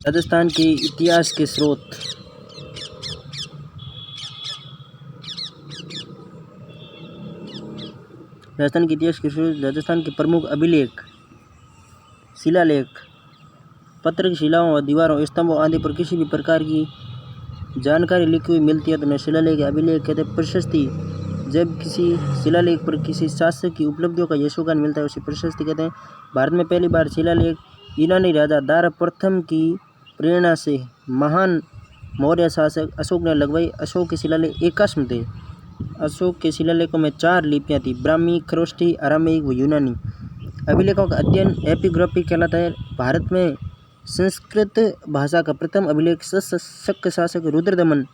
राजस्थान के इतिहास के स्रोत। राजस्थान के इतिहास के स्रोत राजस्थान के प्रमुख अभिलेख, शिलालेख, पत्थर की शिलाओं और दीवारों, स्तंभों आदि पर किसी भी प्रकार की जानकारी लिखी हुई मिलती है तो उन्हें शिलालेख या अभिलेख कहते हैं। प्रशस्ति, जब किसी शिलालेख पर किसी शासक की उपलब्धियों का यशोगान मिलता है उसे प्रशस्ति कहते हैं। भारत में पहली बार शिलालेख ईरानी राजा दारा प्रथम की प्रेरणा से महान मौर्य शासक अशोक ने लगवाई। अशोक के शिलालेख एकाश्म थे। अशोक के शिलालेखों में 4 लिपियां थी, ब्राह्मी, खरोष्ठी, अरामीक व यूनानी। अभिलेखों का अध्ययन एपिग्राफी कहलाता है। भारत में संस्कृत भाषा का प्रथम अभिलेख शक शासक रुद्रदमन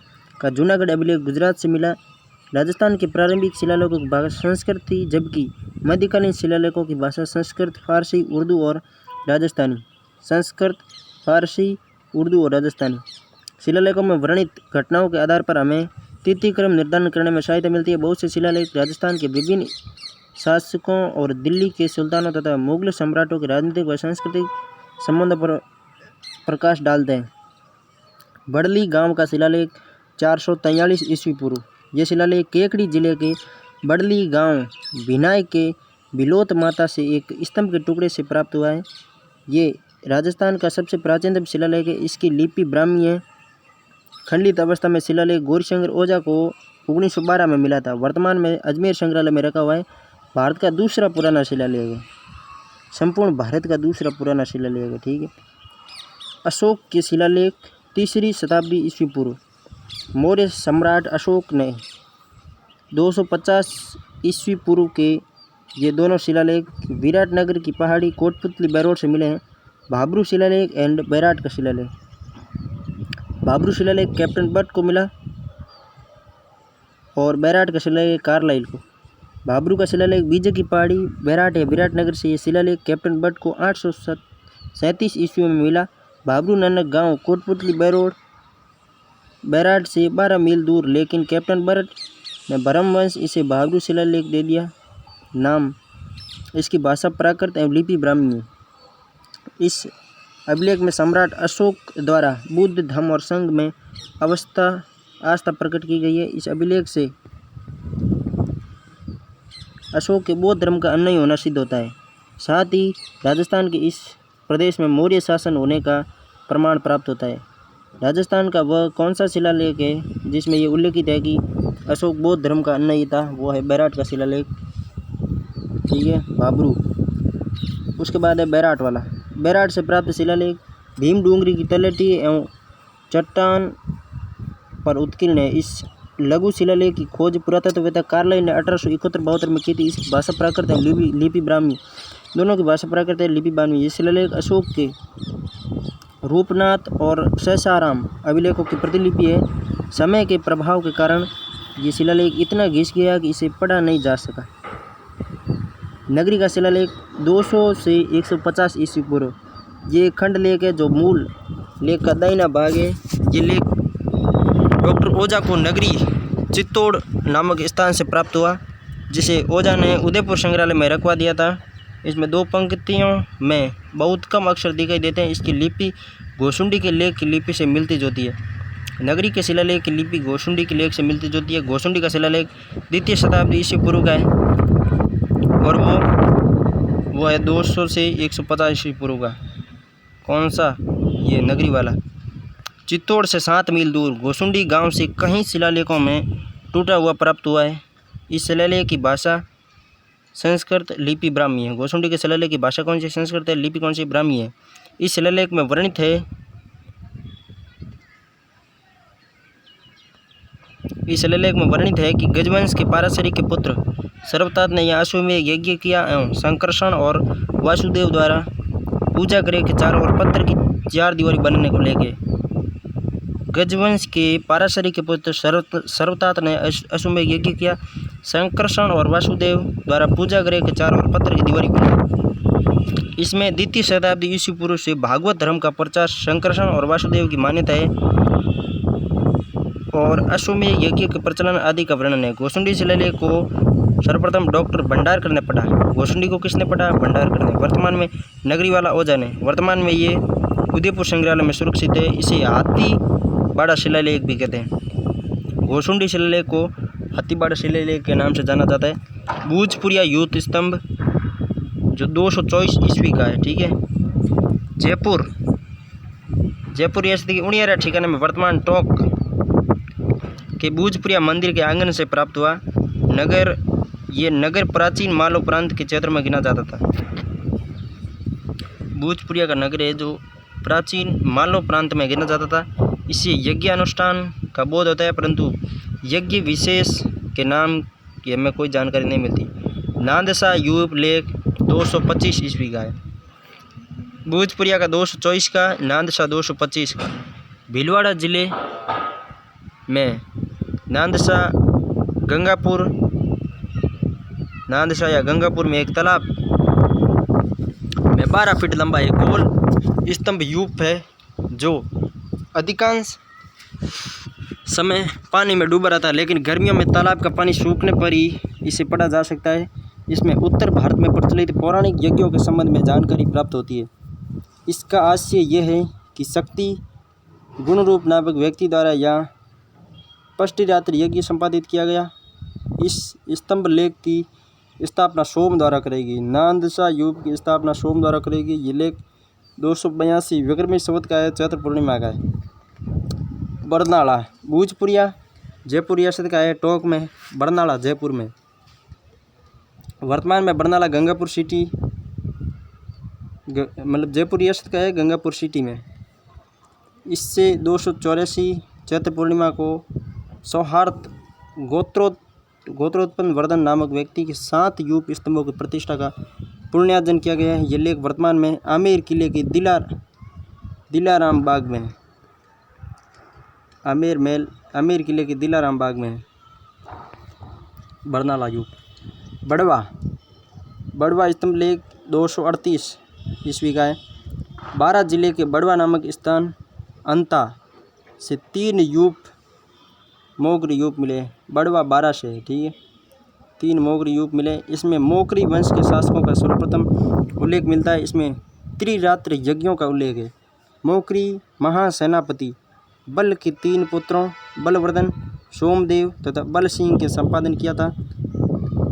का जूनागढ़ अभिलेख गुजरात से मिला। राजस्थान के प्रारंभिक शिलालेखों की भाषा संस्कृत थी, जबकि मध्यकालीन शिलालेखों की भाषा संस्कृत, फारसी, उर्दू और राजस्थानी। संस्कृत, फारसी, उर्दू और राजस्थानी। शिलालेखों में वर्णित घटनाओं के आधार पर हमें तिथि क्रम निर्धारण करने में सहायता मिलती है। बहुत से शिलालेख राजस्थान के विभिन्न शासकों और दिल्ली के सुल्तानों तथा मुगल सम्राटों के राजनीतिक व सांस्कृतिक संबंधों पर प्रकाश डालते हैं। बड़ली गांव का शिलालेख 443 ईस्वी पूर्व। यह शिलालेख केकड़ी जिले के बड़ली गांव भिनाय के बिलोत माता से एक स्तंभ के टुकड़े से प्राप्त हुआ है। ये राजस्थान का सबसे प्राचीनतम शिलालेख है। इसकी लिपि ब्राह्मी है। खंडित अवस्था में शिलालेख गौरीशंकर ओझा को 1912 में मिला था। वर्तमान में अजमेर संग्रहालय में रखा हुआ है। भारत का दूसरा पुराना शिलालेख है। संपूर्ण भारत का दूसरा पुराना शिलालेख है। ठीक है। अशोक के शिलालेख 3री शताब्दी ईस्वी पूर्व। मौर्य सम्राट अशोक ने 250 ईस्वी पूर्व के ये दोनों शिलालेख विराटनगर की पहाड़ी कोटपुतली बैरोड से मिले हैं। भाब्रू शिलालेख एंड बैराट का शिलालेख। भाब्रू शिलालेख कैप्टन बट को मिला और बैराट का शिलालेख कार्लाइल को। भाब्रू का शिलालेख विजय की पहाड़ी बैराट है विराटनगर से। ये शिलालेख कैप्टन बट को 837 ईस्वी में मिला। भाब्रू नानक गांव कोटपुतली बैरोड बैराट से 12 मील दूर, लेकिन कैप्टन बट ने ब्रह्मवंश इसे भाब्रू शिलालेख दे दिया नाम। इसकी भाषा प्राकृत एवं लिपि ब्राह्मी है। इस अभिलेख में सम्राट अशोक द्वारा बुद्ध धर्म और संघ में आस्था प्रकट की गई है। इस अभिलेख से अशोक के बौद्ध धर्म का अन्वय होना सिद्ध होता है। साथ ही राजस्थान के इस प्रदेश में मौर्य शासन होने का प्रमाण प्राप्त होता है। राजस्थान का वह कौन सा शिलालेख है जिसमें ये उल्लेखित है कि अशोक बौद्ध धर्म का अन्वयी था? वो है बैराट का शिलालेख। ठीक है, भाब्रू। उसके बाद है बैराट वाला। बैराट से प्राप्त शिलालेख भीम डूंगरी की तलहटी एवं चट्टान पर उत्कीर्ण है। इस लघु शिलालेख की खोज पुरातत्ववेत्ता कार्लाइल ने 1871-72 में की थी। इसकी भाषा प्राकृत है लिपि ब्राह्मी। दोनों की भाषा प्राकृत है लिपि ब्राह्मी। ये शिलालेख अशोक के रूपनाथ और सहसाराम अभिलेखों की प्रतिलिपि है। समय के प्रभाव के कारण ये शिलालेख इतना घिस गया कि इसे पढ़ा नहीं जा सका। नगरी का शिलालेख 200 से 150 ईस्वी पूर्व। ये खंड लेख है जो मूल लेख का दाहिना भाग है। ये लेख डॉक्टर ओझा को नगरी चित्तौड़ नामक स्थान से प्राप्त हुआ, जिसे ओझा ने उदयपुर संग्रहालय में रखवा दिया था। इसमें 2 पंक्तियों में बहुत कम अक्षर दिखाई देते हैं। इसकी लिपि गोसुंडी के लेख की लिपि से मिलती जुलती है। नगरी के शिलालेख की लिपि गोसुंडी के लेख से मिलती जुलती है। गोसुंडी का शिलालेख 2री शताब्दी ईस्वी पूर्व का है और वो है 200 से 150 ईस्वी पूर्व का। कौन सा? ये नगरी वाला। चित्तौड़ से 7 मील दूर गोसुंडी गांव से कई शिलालेखों में टूटा हुआ प्राप्त हुआ है। इस शिलालेख की भाषा संस्कृत, लिपि ब्राह्मी है। गोसुंडी के शिलालेख की भाषा कौन सी? संस्कृत है। लिपि कौन सी? ब्राह्मी है। इस शिलालेख में वर्णित है कि गजवंश के पाराशरी के पुत्र सर्वतात ने यह अश्वमेध यज्ञ किया एवं संकर्षण और वासुदेव द्वारा पूजा गृह के चारों ओर पत्थर की 4 दीवारी बनने को ले गए। गजवंश के पाराशरी के पुत्र सर्वतात ने अश्वमेध यज्ञ किया, संकर्षण और वासुदेव द्वारा पूजा गृह के चारों ओर पत्थर की दीवारी बनाई। इसमें 2री शताब्दी ईस्वी पूर्व से भागवत धर्म का प्रचार, संकर्षण और वासुदेव की मान्यता है और अश्वमेध यज्ञ के प्रचलन आदि का वर्णन है। गोसुंडी शिलालेख को सर्वप्रथम डॉक्टर भंडारकर ने पढ़ा। गोसुंडी को किसने पढ़ा? भंडारकर ने। वर्तमान में नगरी वाला ओझा ने। वर्तमान में ये उदयपुर संग्रहालय में सुरक्षित है। इसे हाथीबाड़ा शिलालेख भी कहते हैं। घोसुंडी शिलालेख को हाथीबाड़ा शिलालेख के नाम से जाना जाता है। भूजपुरिया युद्ध स्तंभ जो 224 ईस्वी का है, ठीक है। जयपुर रियासत की उणियारा ठिकाने में वर्तमान टोंक के भूजपुरिया मंदिर के आंगन से प्राप्त हुआ। ये नगर प्राचीन मालव प्रांत के क्षेत्र में गिना जाता था। भूजपुरिया का नगर है जो प्राचीन मालव प्रांत में गिना जाता था। इससे यज्ञ अनुष्ठान का बोध होता है, परंतु यज्ञ विशेष के नाम की हमें कोई जानकारी नहीं मिलती। नांदसा यूप लेख 225 ईस्वी का है। भूजपुरिया का 224 का, नांदसा 225 का। भीलवाड़ा जिले में नांदसा या गंगापुर में एक तालाब में 12 फीट लंबा एक गोल स्तंभ यूप है जो अधिकांश समय पानी में डूबा रहता है, लेकिन गर्मियों में तालाब का पानी सूखने पर ही इसे पढ़ा जा सकता है। इसमें उत्तर भारत में प्रचलित पौराणिक यज्ञों के संबंध में जानकारी प्राप्त होती है। इसका आशय यह है कि शक्ति गुण रूप नामक व्यक्ति द्वारा या पष्टिरात्र यज्ञ संपादित किया गया। इस स्तंभ लेख की स्थापना सोम द्वारा करेगी। नांदसा यूप की स्थापना सोम द्वारा करेगी। ये लेख 282 विक्रमी संवत का है, चैत्र पूर्णिमा का है। बरनाला भूजपुरिया जयपुर रियासत का है, टोंक में बरनाला जयपुर में। वर्तमान में बरनाला गंगापुर सिटी मतलब जयपुर रियासत का है, गंगापुर सिटी में। इससे 284 चैत्र पूर्णिमा को सौहार्द गोत्रोत्पन्न वर्धन नामक व्यक्ति के 7 यूप स्तंभों की प्रतिष्ठा का पुण्यार्जन किया गया है। ये लेख वर्तमान में आमेर किले के दिलाराम बाग में है। आमेर किले के दिलाराम बाग में है बरनाला यूप। बड़वा स्तंभ लेख 238 ईस्वी का है। 12 जिले के बड़वा नामक स्थान अंता से 3 यूप मोगरी यूप मिले। बड़वा 12 से, ठीक है, 3 मोगरी यूप मिले। इसमें मोकरी वंश के शासकों का सर्वप्रथम उल्लेख मिलता है। इसमें त्रिरात्र यज्ञों का उल्लेख है। मोकरी महासेनापति बल के 3 पुत्रों बलवर्धन, सोमदेव तथा बल सिंह के संपादन किया था।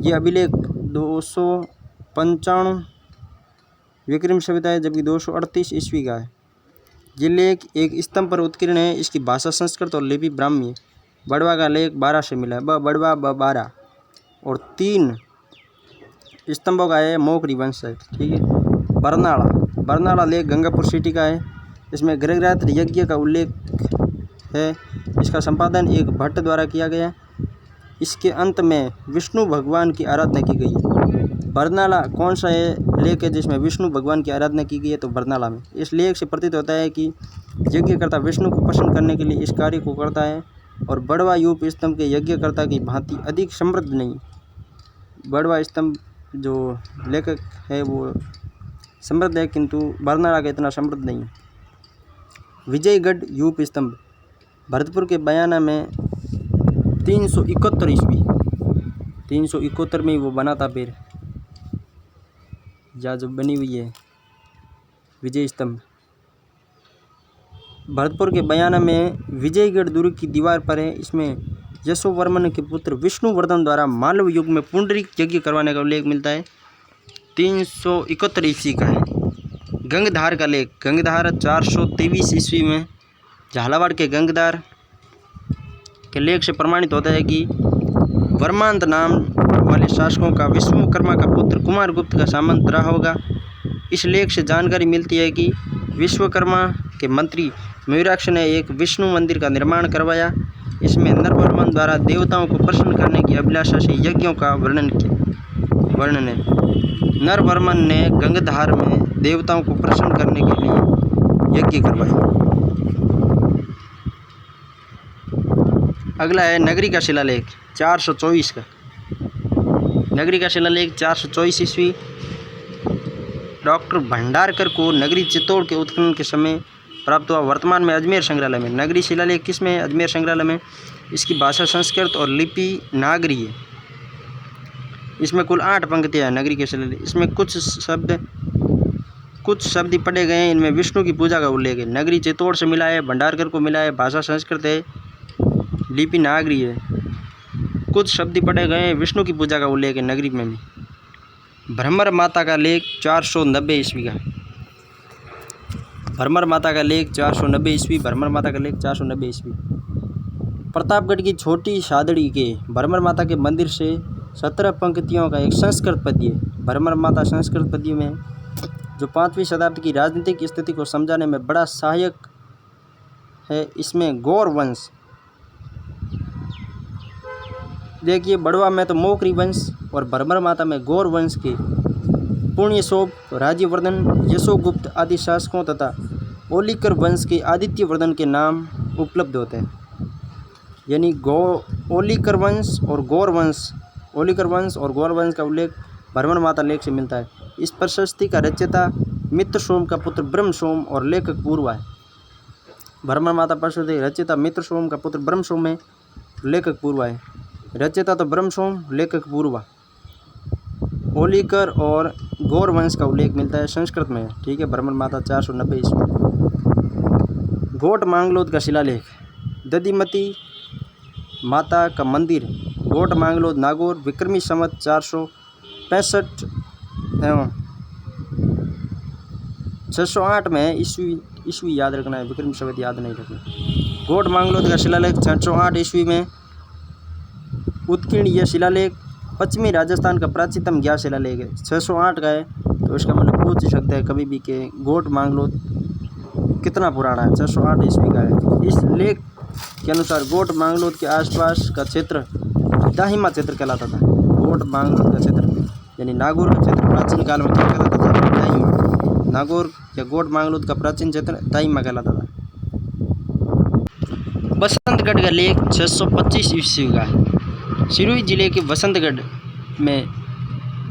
यह अभिलेख 295 विक्रम संवत है, जबकि 238 ईस्वी का है। ये लेख एक स्तंभ पर उत्कीर्ण है। इसकी भाषा संस्कृत और लिपि ब्राह्मी है। बड़वा का लेख 12 से मिला है, बड़वा 12 और 3 स्तंभों का है, मोकरी वंश है, ठीक है। बरनाला लेख गंगापुर सिटी का है। इसमें गृहरात्र यज्ञ का उल्लेख है। इसका संपादन एक भट्ट द्वारा किया गया। इसके अंत में विष्णु भगवान की आराधना की गई है। बरनाला कौन सा लेख है जिसमें विष्णु भगवान की आराधना की गई है? तो बरनाला में। इस लेख से प्रतीत होता है कि यज्ञकर्ता विष्णु को प्रसन्न करने के लिए इस कार्य को करता है और बड़वा यूप स्तंभ के यज्ञकर्ता की भांति अधिक समृद्ध नहीं। बड़वा स्तंभ जो लेखक है वो समृद्ध है, किंतु बरनाला का इतना समृद्ध नहीं। विजयगढ़ यूप स्तंभ भरतपुर के बयाना में 371 ईस्वी 371 में वो बना था। फिर या जो बनी हुई है विजय स्तंभ भरतपुर के बयाना में विजयगढ़ दुर्ग की दीवार पर है। इसमें यशोवर्मन के पुत्र विष्णुवर्धन द्वारा मालव युग में पुंडरीक यज्ञ करवाने का उल्लेख मिलता है। 371 ईस्वी का है। गंगधार का लेख गंगधार 423 ईस्वी में झालावाड़ के गंगधार के लेख से प्रमाणित होता है कि वर्मांत नाम वाले शासकों का विश्वकर्मा का पुत्र कुमारगुप्त का सामंत रहा होगा। इस लेख से जानकारी मिलती है कि विश्वकर्मा के मंत्री मयूराक्ष ने एक विष्णु मंदिर का निर्माण करवाया। इसमें नरवर्मन द्वारा देवताओं को प्रसन्न करने की अभिलाषा से यज्ञों का वर्णन है। नरवर्मन ने गंगधार में देवताओं को प्रसन्न करने के लिए यज्ञ करवाए। अगला है नगरी का शिलालेख 424 का। नगरी का शिलालेख 424 ईस्वी डॉक्टर भंडारकर को नगरी चित्तौड़ के उत्खनन के समय प्राप्त हुआ। वर्तमान में अजमेर संग्रहालय में। नगरी शिलालेख किस में है? अजमेर संग्रहालय में। इसकी भाषा संस्कृत और लिपि नागरी है। इसमें कुल 8 पंक्तियाँ हैं नगरी के शिलालेख। इसमें कुछ शब्द कुछ शब्द पढ़े गए हैं, इनमें विष्णु की पूजा का उल्लेख है। नगरी चित्तौड़ से मिला है, भंडारकर को मिला है, भाषा संस्कृत है, लिपि नागरी है। कुछ शब्द पढ़े गए हैं, विष्णु की पूजा का उल्लेख है नगरी में भी। भ्रमर माता का लेख 490 ईस्वी का। भ्रमर माता का लेख 490 ईस्वी। भ्रमर माता का लेख 490 ईस्वी। प्रतापगढ़ की छोटी सादड़ी के भ्रमर माता के मंदिर से 17 पंक्तियों का एक संस्कृत पद्य है। भ्रमर माता संस्कृत पद्य में जो 5वीं शताब्दी की राजनीतिक स्थिति को समझाने में बड़ा सहायक है। इसमें गौर वंश देखिए, बड़वा में तो मोकरी वंश और भ्रमर माता में गौर वंश के पुण्यशोभ, राज्यवर्धन, यशोगुप्त आदि शासकों तथा ओलिकर वंश के आदित्यवर्धन के नाम उपलब्ध होते हैं। यानी ओलिकर वंश और गौर वंश, ओलिकर वंश और गौर वंश का उल्लेख भ्रमर माता लेख से मिलता है। इस प्रशस्ति का रचयिता मित्रसोम का पुत्र ब्रह्मसोम और लेखक पूर्वा है। भ्रमर माता प्रशस्ति रचयिता मित्रसोम का पुत्र ब्रह्मसोम है, लेखक पूर्वा है। रचयिता तो ब्रह्मसोम, लेखक पूर्वा। ओलिकर और गौर वंश का उल्लेख मिलता है संस्कृत में, ठीक है। भ्रमर माता 490 ईस्वी। घोट मांगलोद का शिलालेख। दधिमती माता का मंदिर घोट मांगलोद, नागौर, विक्रमी संवत 465 एवं 608 में है। ईस्वी याद रखना है, विक्रमी संवत याद नहीं रखना। घोट मांगलोद का शिलालेख 608 ईस्वी में उत्कीर्ण। यह शिलालेख पश्चिमी राजस्थान का प्राचीनतम ज्ञात शिलालेख है। 608 का है, तो इसका मतलब पूछ सकते हैं कभी भी कि घोट मांगलोद कितना पुराना है। 608 ईस्वी का है। इस लेख के अनुसार घोट मांगलोद के आसपास का क्षेत्र दाहिमा क्षेत्र कहलाता था। घोट मांगलोद का क्षेत्र यानी नागौर का क्षेत्र प्राचीन काल में क्या कहलाता था? दाहिमा। नागौर या घोट मांगलोद का प्राचीन क्षेत्र दाहिमा कहलाता था। बसंतगढ़ का लेख 625 ईस्वी का है। सिरोही जिले के बसंतगढ़ में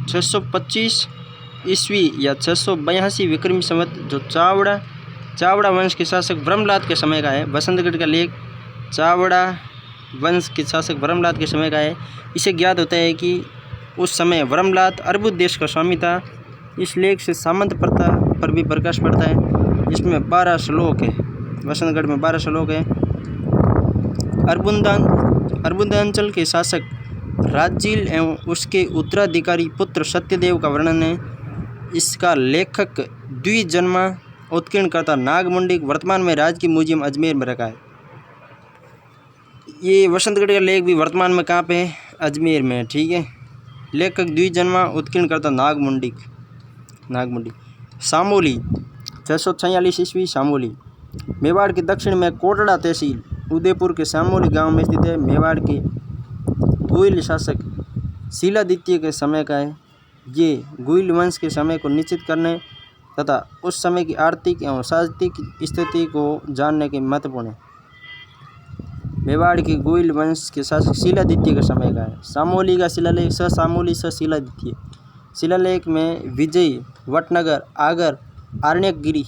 625 ईस्वी या 682 विक्रमी संवत जो चावड़ा वंश के शासक ब्रह्मलाद के समय का है। बसंतगढ़ का लेख चावड़ा वंश के शासक ब्रह्मलाद के समय का है। इसे ज्ञात होता है कि उस समय ब्रह्मलाद अर्बुद देश का स्वामी था। इस लेख से सामंत प्रथा पर भी प्रकाश पड़ता है। इसमें 12 श्लोक है। बसंतगढ़ में 12 श्लोक है। अर्बुदांचल के शासक राजील एवं उसके उत्तराधिकारी पुत्र सत्यदेव का वर्णन है। इसका लेखक द्विजन्मा उत्कीर्णकर्ता नागमुंडिक वर्तमान में राजकीय म्यूजियम अजमेर में रखा है। ये बसंतगढ़ का लेख भी वर्तमान में कहाँ पे है? अजमेर में, ठीक है। लेखक द्विजन्मा उत्कीर्णकर्ता नागमुंडिक। सामोली 646 ईस्वी। सामोली मेवाड़ के दक्षिण में कोटड़ा तहसील उदयपुर के सामोली गांव में स्थित है। मेवाड़ के गुइल शासक शीलादित्य के समय का है। ये गुइल वंश के समय को निश्चित करने तथा उस समय की आर्थिक एवं साहित्यिक स्थिति को जानने के महत्वपूर्ण है। मेवाड़ के गुइल वंश के शासक शीलादित्य के समय का है। सामोली का शिलालेख सामोली शीलादित्य। शिलालेख में विजय, वटनगर, आगर, आरण्यगिरी,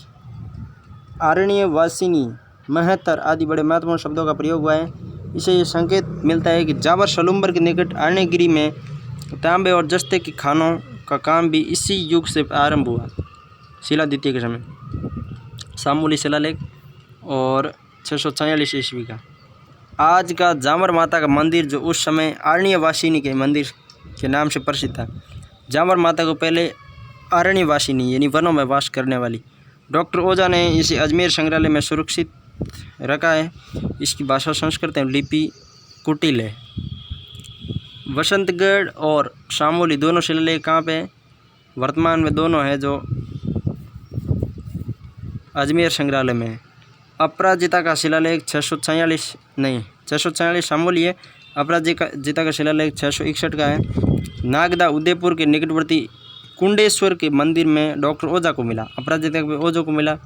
आरण्यवासिनी, महत्तर आदि बड़े महत्वपूर्ण शब्दों का प्रयोग हुआ है। इसे ये संकेत मिलता है कि जावर सलुम्बर के निकट आरण्यगिरी में तांबे और जस्ते की खानों का काम भी इसी युग से आरंभ हुआ, शीलादित्य के समय। सामोली शिलालेख और 646 ईस्वी का। आज का जामर माता का मंदिर जो उस समय आरण्यवासिनी के मंदिर के नाम से प्रसिद्ध था। जामर माता को पहले आरण्यवासिनी यानी वनों में वास करने वाली डॉक्टर ओझा ने इसे अजमेर संग्रहालय में सुरक्षित रखा है। इसकी भाषा संस्कृत है, लिपि कुटिल है। बसंतगढ़ और सामोली दोनों शिलालेख कहाँ पे? वर्तमान में दोनों है जो अजमेर संग्रहालय में है। अपराजिता का शिलालेख 646 सामोली है। अपराजिता का शिलालेख 661 का है। नागदा उदयपुर के निकटवर्ती कुंडेश्वर के मंदिर में डॉक्टर ओझा को मिला। अपराजिता के ओझा को मिला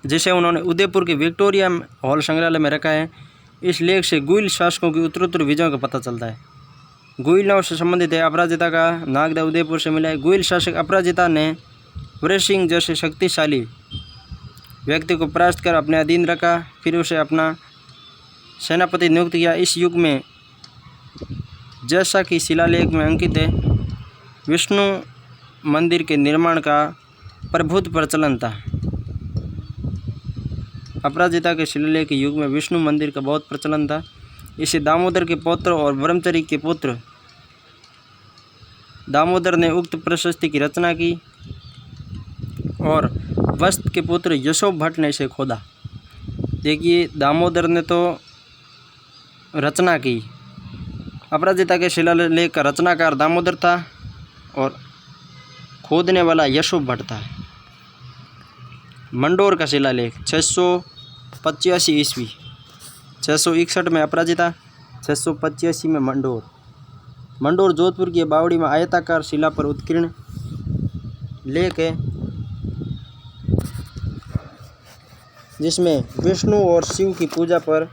जिसे उन्होंने उदयपुर के विक्टोरिया हॉल संग्रहालय में रखा है। इस लेख से गुइल शासकों की उत्तरोत्तर विजयों का पता चलता है। गुइलों से संबंधित है। अपराजिता का नागदा उदयपुर से मिला है। गुइल शासक अपराजिता ने वीर सिंह जैसे शक्तिशाली व्यक्ति को परास्त कर अपने अधीन रखा, फिर उसे अपना सेनापति नियुक्त किया। इस युग में जैसा कि शिलालेख में अंकित है, विष्णु मंदिर के निर्माण का प्रभुत्व प्रचलन था। अपराजिता के शिलालेख युग में विष्णु मंदिर का बहुत प्रचलन था। इसे दामोदर के पौत्र और ब्रह्मचरी के पुत्र दामोदर ने उक्त प्रशस्ति की रचना की और वस्त के पुत्र यशोभ भट्ट ने इसे खोदा। देखिए, दामोदर ने तो रचना की। अपराजिता के शिलालेख का रचनाकार दामोदर था और खोदने वाला यशोभ भट्ट था। मंडोर का शिलालेख 685 ईस्वी, 661 में अपराजिता, 685 में मंडोर। मंडोर जोधपुर की बावड़ी में आयताकार शिला पर उत्कीर्ण लेख है, जिसमें विष्णु और शिव की पूजा पर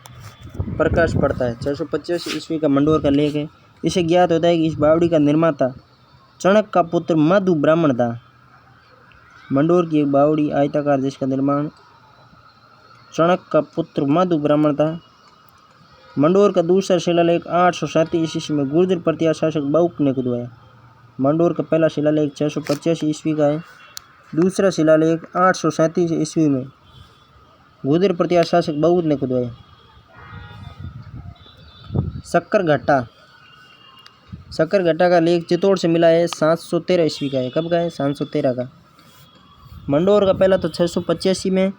प्रकाश पड़ता है। 685 ईस्वी का मंडोर का लेख है। इसे ज्ञात होता है कि इस बावड़ी का निर्माता चणक का पुत्र मधु ब्राह्मण था। मंडोर की एक बावड़ी आयताकार जिसका निर्माण चणक का पुत्र मधु ब्राह्मण था। मंडोर का दूसरा शिलालेख 837 ईस्वी में गुर्जर प्रतिहार शासक बाउक ने खुदवाया। मंडोर का पहला शिलालेख 685 ईस्वी का है। दूसरा शिलालेख 837 ईस्वी में गुर्जर प्रतिहार शासक बाउक ने खुदवाया। सक्करघट्टा का लेख चित्तौड़ से मिला है, 713 ईस्वी का है। कब का है? 713 का। मंडोर का पहला तो 685 में,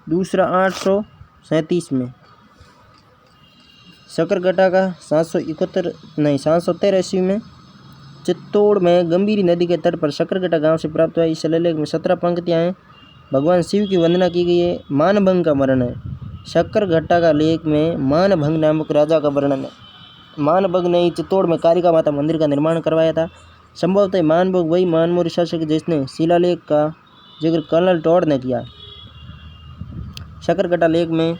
दूसरा 837 में। सक्करघट्टा का 713 ईस्वी में चित्तौड़ में गंभीरी नदी के तट पर सक्करघट्टा गांव से प्राप्त हुआ। इस शिलालेख में 17 पंक्तियां हैं। भगवान शिव की वंदना की गई है। मानभंग का वर्णन है। सक्करघट्टा का लेख में मानभंग नामक राजा का वर्णन है। मानभंग ने ही चित्तौड़ में कालिका माता मंदिर का निर्माण करवाया था। संभवतः मानभंग वही मानमोरी शासक जिसने शिलालेख का जिक्र कर्नल टॉड ने किया। सक्करघट्टा लेख में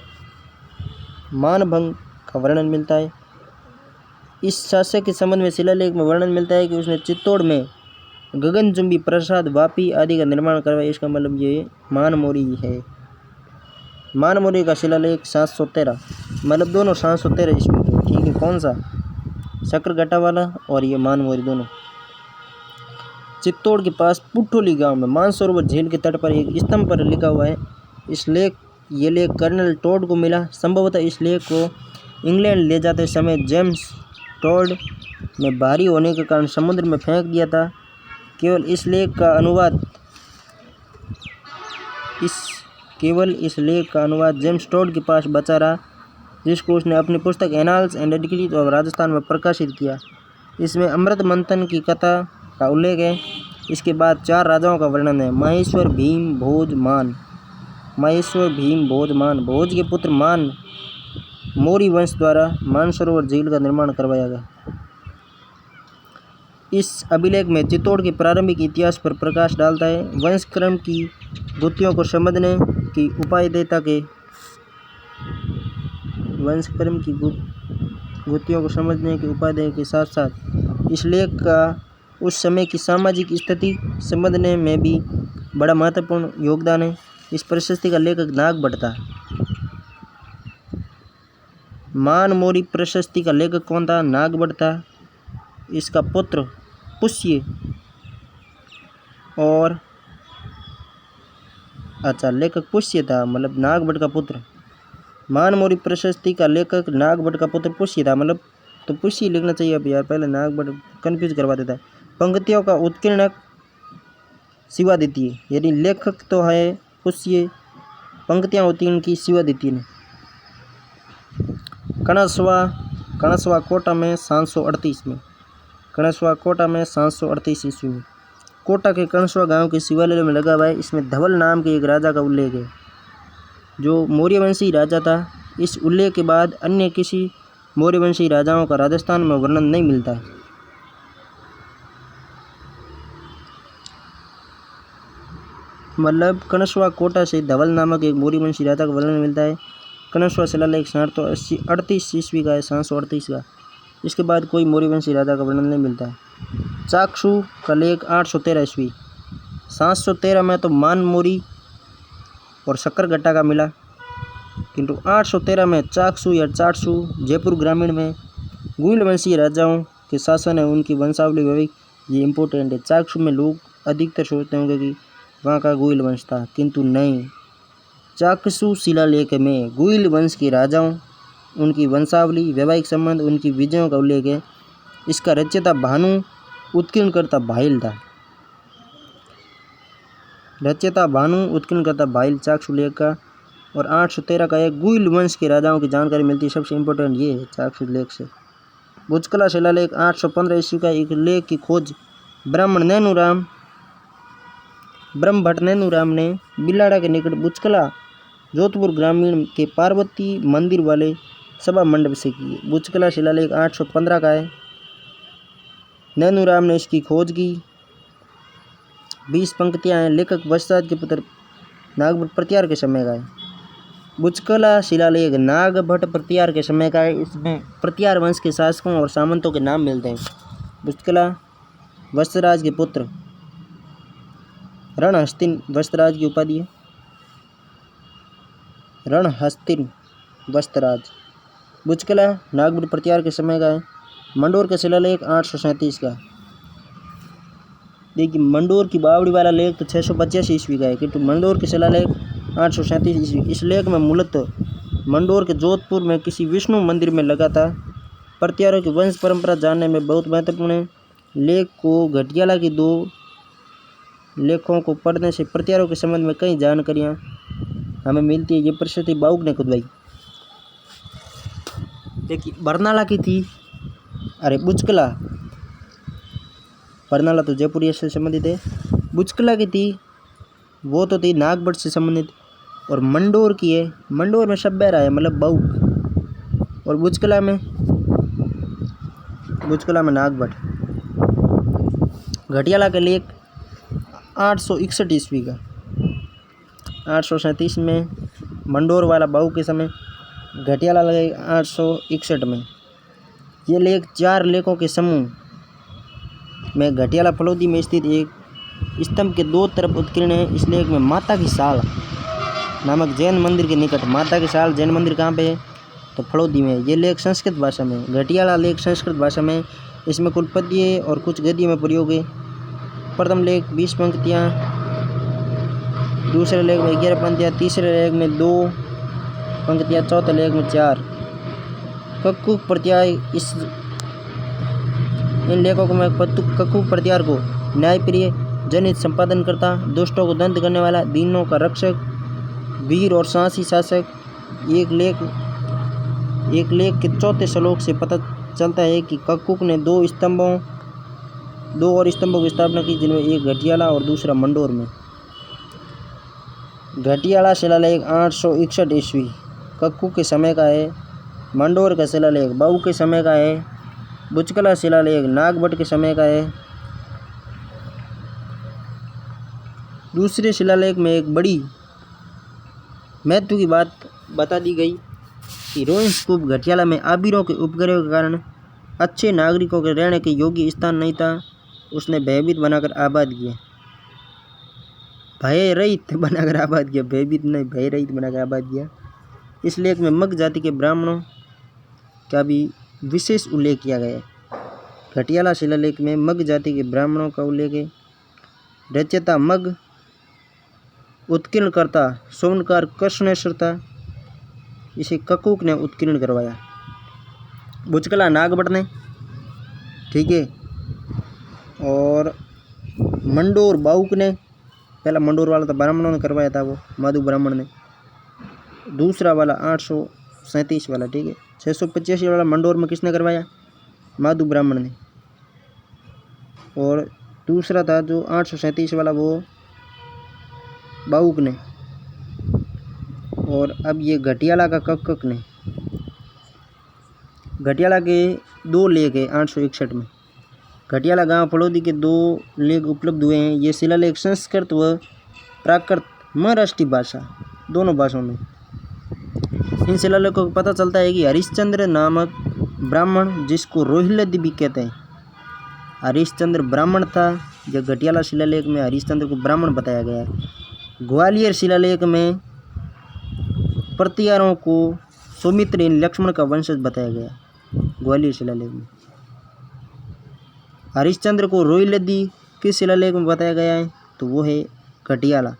मानभंग का वर्णन मिलता है। इस शासक के संबंध में शिलालेख में वर्णन मिलता है कि उसने चित्तौड़ में गगनचुंबी प्रसाद, वापी आदि का निर्माण करवाया। इसका मतलब ये मानमोरी है। मानमोरी का शिलालेख 713, मतलब दोनों 713 ईस्वी के। ठीक है, कौन सा? सक्करघट्टा वाला और ये मानमोरी दोनों। चित्तौड़ के पास पुठोली गांव में मानसरोवर झील के तट पर एक स्तंभ पर लिखा हुआ है। ये लेख कर्नल टॉड को मिला। संभवतः इस लेख को इंग्लैंड ले जाते समय जेम्स टॉड ने भारी होने के कारण समुद्र में फेंक दिया था। केवल इस लेख का अनुवाद जेम्स टॉड के पास बचा रहा, जिसको उसने अपनी पुस्तक annals and antiquities of Rajasthan में प्रकाशित किया। इसमें अमृत मंथन की कथा का उल्लेख है। इसके बाद 4 राजाओं का वर्णन है। महेश्वर, भीम, भोज, मान। भोज के पुत्र मान मौर्य वंश द्वारा मानसरोवर झील का निर्माण करवाया गया। इस अभिलेख में चित्तौड़ के प्रारंभिक इतिहास पर प्रकाश डालता है। वंशक्रम की गुत्थियों को समझने की उपाय के साथ साथ इस लेख का उस समय की सामाजिक स्थिति समझने में भी बड़ा महत्वपूर्ण योगदान है। इस प्रशस्ति का लेखक नागभट्ट था। मानमोरी प्रशस्ति का लेखक कौन था? नागभट्ट था। इसका पुत्र पुष्य और लेखक पुष्य था, मतलब नागभट्ट का पुत्र। मानमोरी प्रशस्ति का लेखक नागभट्ट का पुत्र पुष्य था, मतलब तो पुष्य लिखना चाहिए। अब यार पहले नागभट्ट कंफ्यूज करवा देता है। पंक्तियों का उत्कीर्णक शिवादित्य, यानी लेखक तो है पुष्य, पंक्तियां उत्कीर्ण की शिवादित्य ने। कणसवा कोटा में 738 में। कणसवा कोटा में 738 ईस्वी में। कोटा के कणसवा गांव के शिवालय में लगा हुआ है। इसमें धवल नाम के एक राजा का उल्लेख है, जो मौर्यवंशी राजा था। इस उल्लेख के बाद अन्य किसी मौर्यवंशी राजाओं का राजस्थान में वर्णन नहीं मिलता है। मतलब कणसवा कोटा से धवल नामक एक मौर्यवंशी राजा का वर्णन मिलता है। कणसवा शिलालेख 738 ईस्वी का है, 738 का। इसके बाद कोई मौर्यवंशी राजा का वर्णन नहीं मिलता है। चाक्षु का लेख 813 ईस्वी। 713 में तो मानमोरी और सक्करघट्टा का मिला, किंतु 813 में चाक्षु या चाटसु जयपुर ग्रामीण में गुइल वंशीय राजाओं के शासन है, उनकी वंशावली विवेक, ये इम्पोर्टेंट है। चाक्षु में लोग अधिकतर सोचते होंगे कि वहाँ का गुइल वंश था, किंतु नहीं। चाक्षु शिलालेख में गुइल वंश के राजाओं, उनकी वंशावली, वैवाहिक संबंध, उनकी विजयों का उल्लेख है। इसका रचयिता भानु उत्कीर्णकर्ता भाईल था। रचयिता भानु उत्कीर्णकर्ता भाईल चाक्षुलेख का। और 813 का एक गुइल वंश के राजाओं की जानकारी मिलती है। सबसे इम्पोर्टेंट ये है चाक्षुलेख से। बुचकला शिलालेख 815 ईस्वी का एक लेख की खोज ब्रह्मभट्ट नैनूराम ने बिलाड़ा के निकट बुचकला जोधपुर ग्रामीण के पार्वती मंदिर वाले सभा मंडप से की है। बुचकला शिलालेख 815 का है। नैनूराम ने इसकी खोज की। 20 पंक्तियां हैं। लेखक वत्सराज के पुत्र नागभट्ट प्रत्यार के समय का है। बुचकला शिलालेख नागभट्ट प्रत्यार के समय का है। इसमें प्रत्यार वंश के शासकों और सामंतों के नाम मिलते हैं। बुचकला वत्सराज के पुत्र, रणहस्तिन वत्सराज की उपाधि है। रणहस्तिन वत्सराज। बुचकला नागभट्ट प्रत्यार के समय का है। मंडोर का शिलालेख 837 का। देखिए मंडोर की बावड़ी वाला लेख तो 685 ईस्वी का है, किंतु मंडोर के शिलालेख 837 ईस्वी। इस लेख में मूलतः मंडोर के जोधपुर में किसी विष्णु मंदिर में लगा था। प्रत्यारों की वंश परंपरा जानने में बहुत महत्वपूर्ण है। लेख को घटियाला की 2 लेखों को पढ़ने से प्रत्यारों के संबंध में कई जानकारियाँ हमें मिलती है। ये परिस्थिति बाउक ने खुदवाई। देखिए बरनाला की थी, बुचकला, बरनाला तो जयपुरिया से संबंधित है। बुचकला की थी वो तो थी नागभट्ट से संबंधित। और मंडोर की है, मंडोर में सभ्य रहा है, मतलब बाउक। और बुचकला में नागभट्ट। घटियाला के लेख 861 ईस्वी का। 837 में मंडोर वाला बाउक के समय, घटियाला लगे 861 में। ये लेख 4 लेखों के समूह में घटियाला फलौदी में स्थित एक स्तंभ के 2 तरफ उत्कीर्ण है। इस लेख में माता की साल नामक जैन मंदिर के निकट, माता की साल जैन मंदिर कहाँ पे है तो फलौदी में। ये लेख संस्कृत भाषा में, घटियाला लेख संस्कृत भाषा में। इसमें कुल पद्य और कुछ गद्य में प्रयोग है। प्रथम लेख 20 पंक्तियाँ, दूसरे लेख में 11 पंक्तियाँ, तीसरे लेख में 2 पंक्तियाँ, चौथे लेख में 4। कक्कुक प्रत्याय। इन लेखों को मैं कक्कुक प्रत्यार को न्यायप्रिय, जनहित संपादन करता, दुष्टों को दंड करने वाला, दीनों का रक्षक, वीर और साहसी शासक। एक लेख के 4थे श्लोक से पता चलता है कि कक्कुक ने 2 और स्तंभों की स्थापना की, जिनमें एक घटियाला और दूसरा मंडोर में। घटियाला शिलालेख 861 ईस्वी कक्कुक के समय का है। मंडोर का शिलालेख बाउक के समय का है। बुचकला शिलालेख नागभट्ट के समय का है। दूसरे शिलालेख में एक बड़ी महत्व की बात बता दी गई कि रोहिंसकूप घटियाला में आबिरों के उपग्रह के कारण अच्छे नागरिकों के रहने के योग्य स्थान नहीं था। उसने भयभीत बनाकर आबाद किया। भय रहित बनाकर आबाद किया, भयभीत नहीं, भय रहित बनाकर आबाद किया। इस लेख में मग जाति के ब्राह्मणों का भी विशेष उल्लेख किया गया है। घटियाला शिलालेख में मग जाति के ब्राह्मणों का उल्लेख है। रचयिता मग उत्कीर्णकर्ता सोमकार कृष्णेश्वर था। इसे कक्कुक ने उत्कीर्ण करवाया। बुचकला नागभट्ट ने, ठीक है। और मंडोर बाउक ने, पहला मंडोर वाला था ब्राह्मणों ने करवाया था, वो माधु ब्राह्मण ने। दूसरा वाला 837 वाला, ठीक है। 685 वाला मंडोर में किसने करवाया? माधु ब्राह्मण ने। और दूसरा था जो 837 वाला, वो बाउक ने। और अब ये घटियाला का कक्कुक ने। घटियाला के 2 लेख है 861 में। घटियाला गांव फलौदी के 2 लेख उपलब्ध हुए हैं। ये शिलालेख संस्कृत व प्राकृत महाराष्ट्रीय भाषा दोनों भाषाओं में। इन शिलालेखों को पता चलता है कि हरिश्चंद्र नामक ब्राह्मण, जिसको रोहिल्लदी भी कहते हैं, हरिश्चंद्र ब्राह्मण था। जो घटियाला शिलालेख में हरिश्चंद्र को ब्राह्मण बताया गया है। ग्वालियर शिलालेख में प्रत्यारों को सौमित्र लक्ष्मण का वंशज बताया गया। ग्वालियर शिलालेख में हरिश्चंद्र को रोहिल्लदी किस शिलालेख में बताया गया है तो वो है घटियाला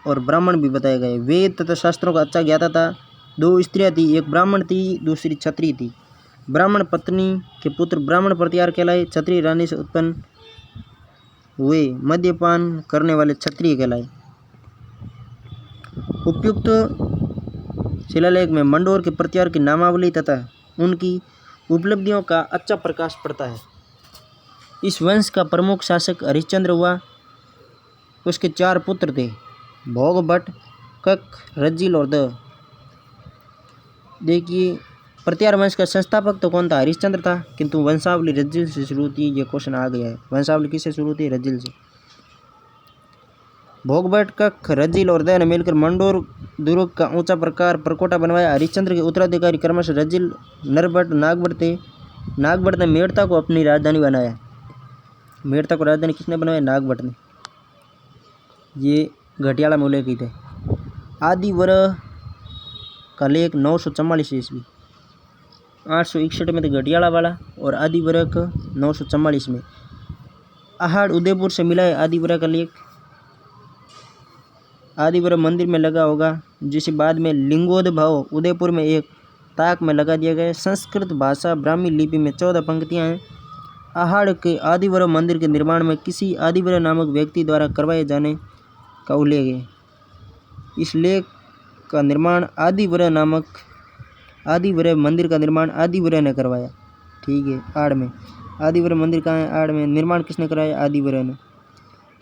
और ब्राह्मण भी बताए गए। वेद तथा शास्त्रों का अच्छा ज्ञाता था। 2 स्त्रियां थी, एक ब्राह्मण थी, दूसरी क्षत्रिय थी। ब्राह्मण पत्नी के पुत्र ब्राह्मण प्रतिहार कहलाए, क्षत्रिय रानी से उत्पन्न हुए मद्यपान करने वाले क्षत्रिय कहलाए। उपयुक्त शिलालेख में मंडोर के प्रतिहार की नामावली तथा उनकी उपलब्धियों का अच्छा प्रकाश पड़ता है। इस वंश का प्रमुख शासक हरिश्चंद्र हुआ। उसके 4 पुत्र थे, भोग, भट्ट, कक, रज्जिल और द। देखिए, प्रतिहार वंश का संस्थापक तो कौन था? हरिश्चंद्र था, किंतु वंशावली रज्जिल से शुरू होती है। ये क्वेश्चन आ गया है, वंशावली किससे शुरू होती है? रज्जिल से। भोग, भट्ट, कक, रज्जिल और द ने मिलकर मंडोर दुर्ग का ऊंचा प्रकार परकोटा बनवाया। हरिश्चंद्र के उत्तराधिकारी क्रमशः रज्जिल, नरभट्ट, नागभट्ट थे। नागभट्ट ने मेड़ता को अपनी राजधानी बनाया। मेड़ता को राजधानी किसने बनाया? नागभट्ट ने। ये घटियाला में उल्लेखित है। आदि वर्ह का लेख 944 ईस्वी। 861 में तो घटियाला वाला और आदि वर्ह का 944 में। अहाड़ उदयपुर से मिला है आदि वर्ह का लेख। आदि वर्ह मंदिर में लगा होगा, जिसे बाद में लिंगोद्भव उदयपुर में एक ताक में लगा दिया गया है। संस्कृत भाषा ब्राह्मी लिपि में 14 पंक्तियां हैं। अहाड़ के आदिवर्ह मंदिर के निर्माण में किसी आदिवर्ह नामक व्यक्ति द्वारा करवाए जाने का उल्लेख है। इस लेख का निर्माण आदिवर्ह मंदिर का निर्माण आदिवर्ह ने करवाया। ठीक है, आड़ में आदिवर्ह मंदिर कहाँ है? आड़ में। निर्माण किसने कराया? आदिवर्ह ने।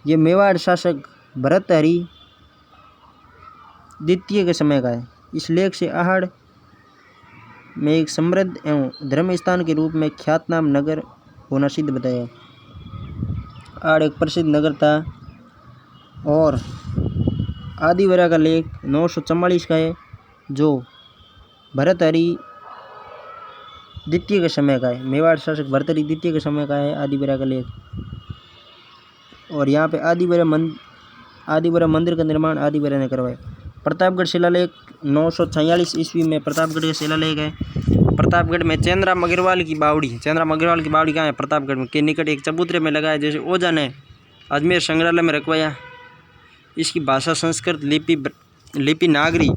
ये मेवाड़ शासक भर्तृहरि द्वितीय के समय का है। इस लेख से अहाड़ में एक समृद्ध एवं धर्म स्थान के रूप में ख्यातनाम नगर होना सिद्ध बताया। आड़ एक प्रसिद्ध नगर था। और आदिवर्ह का लेख 944 का है, जो भर्तृहरि द्वितीय के समय का है। मेवाड़ शासक भर्तृहरि द्वितीय के समय का है आदिवर्ह का लेख। और यहाँ पे आदिवर्ह मंदिर का निर्माण आदिवर्ह ने करवाया। प्रतापगढ़ शिलालेख 946 ईस्वी में प्रतापगढ़ का शिलालेख है। प्रतापगढ़ में चंद्राम अग्रवाल की बावड़ी कहाँ है? प्रतापगढ़ में के निकट एक चबूतरे में लगा है, जैसे ओझा ने अजमेर संग्रहालय में रखवाया। इसकी भाषा संस्कृत लिपि नागरी।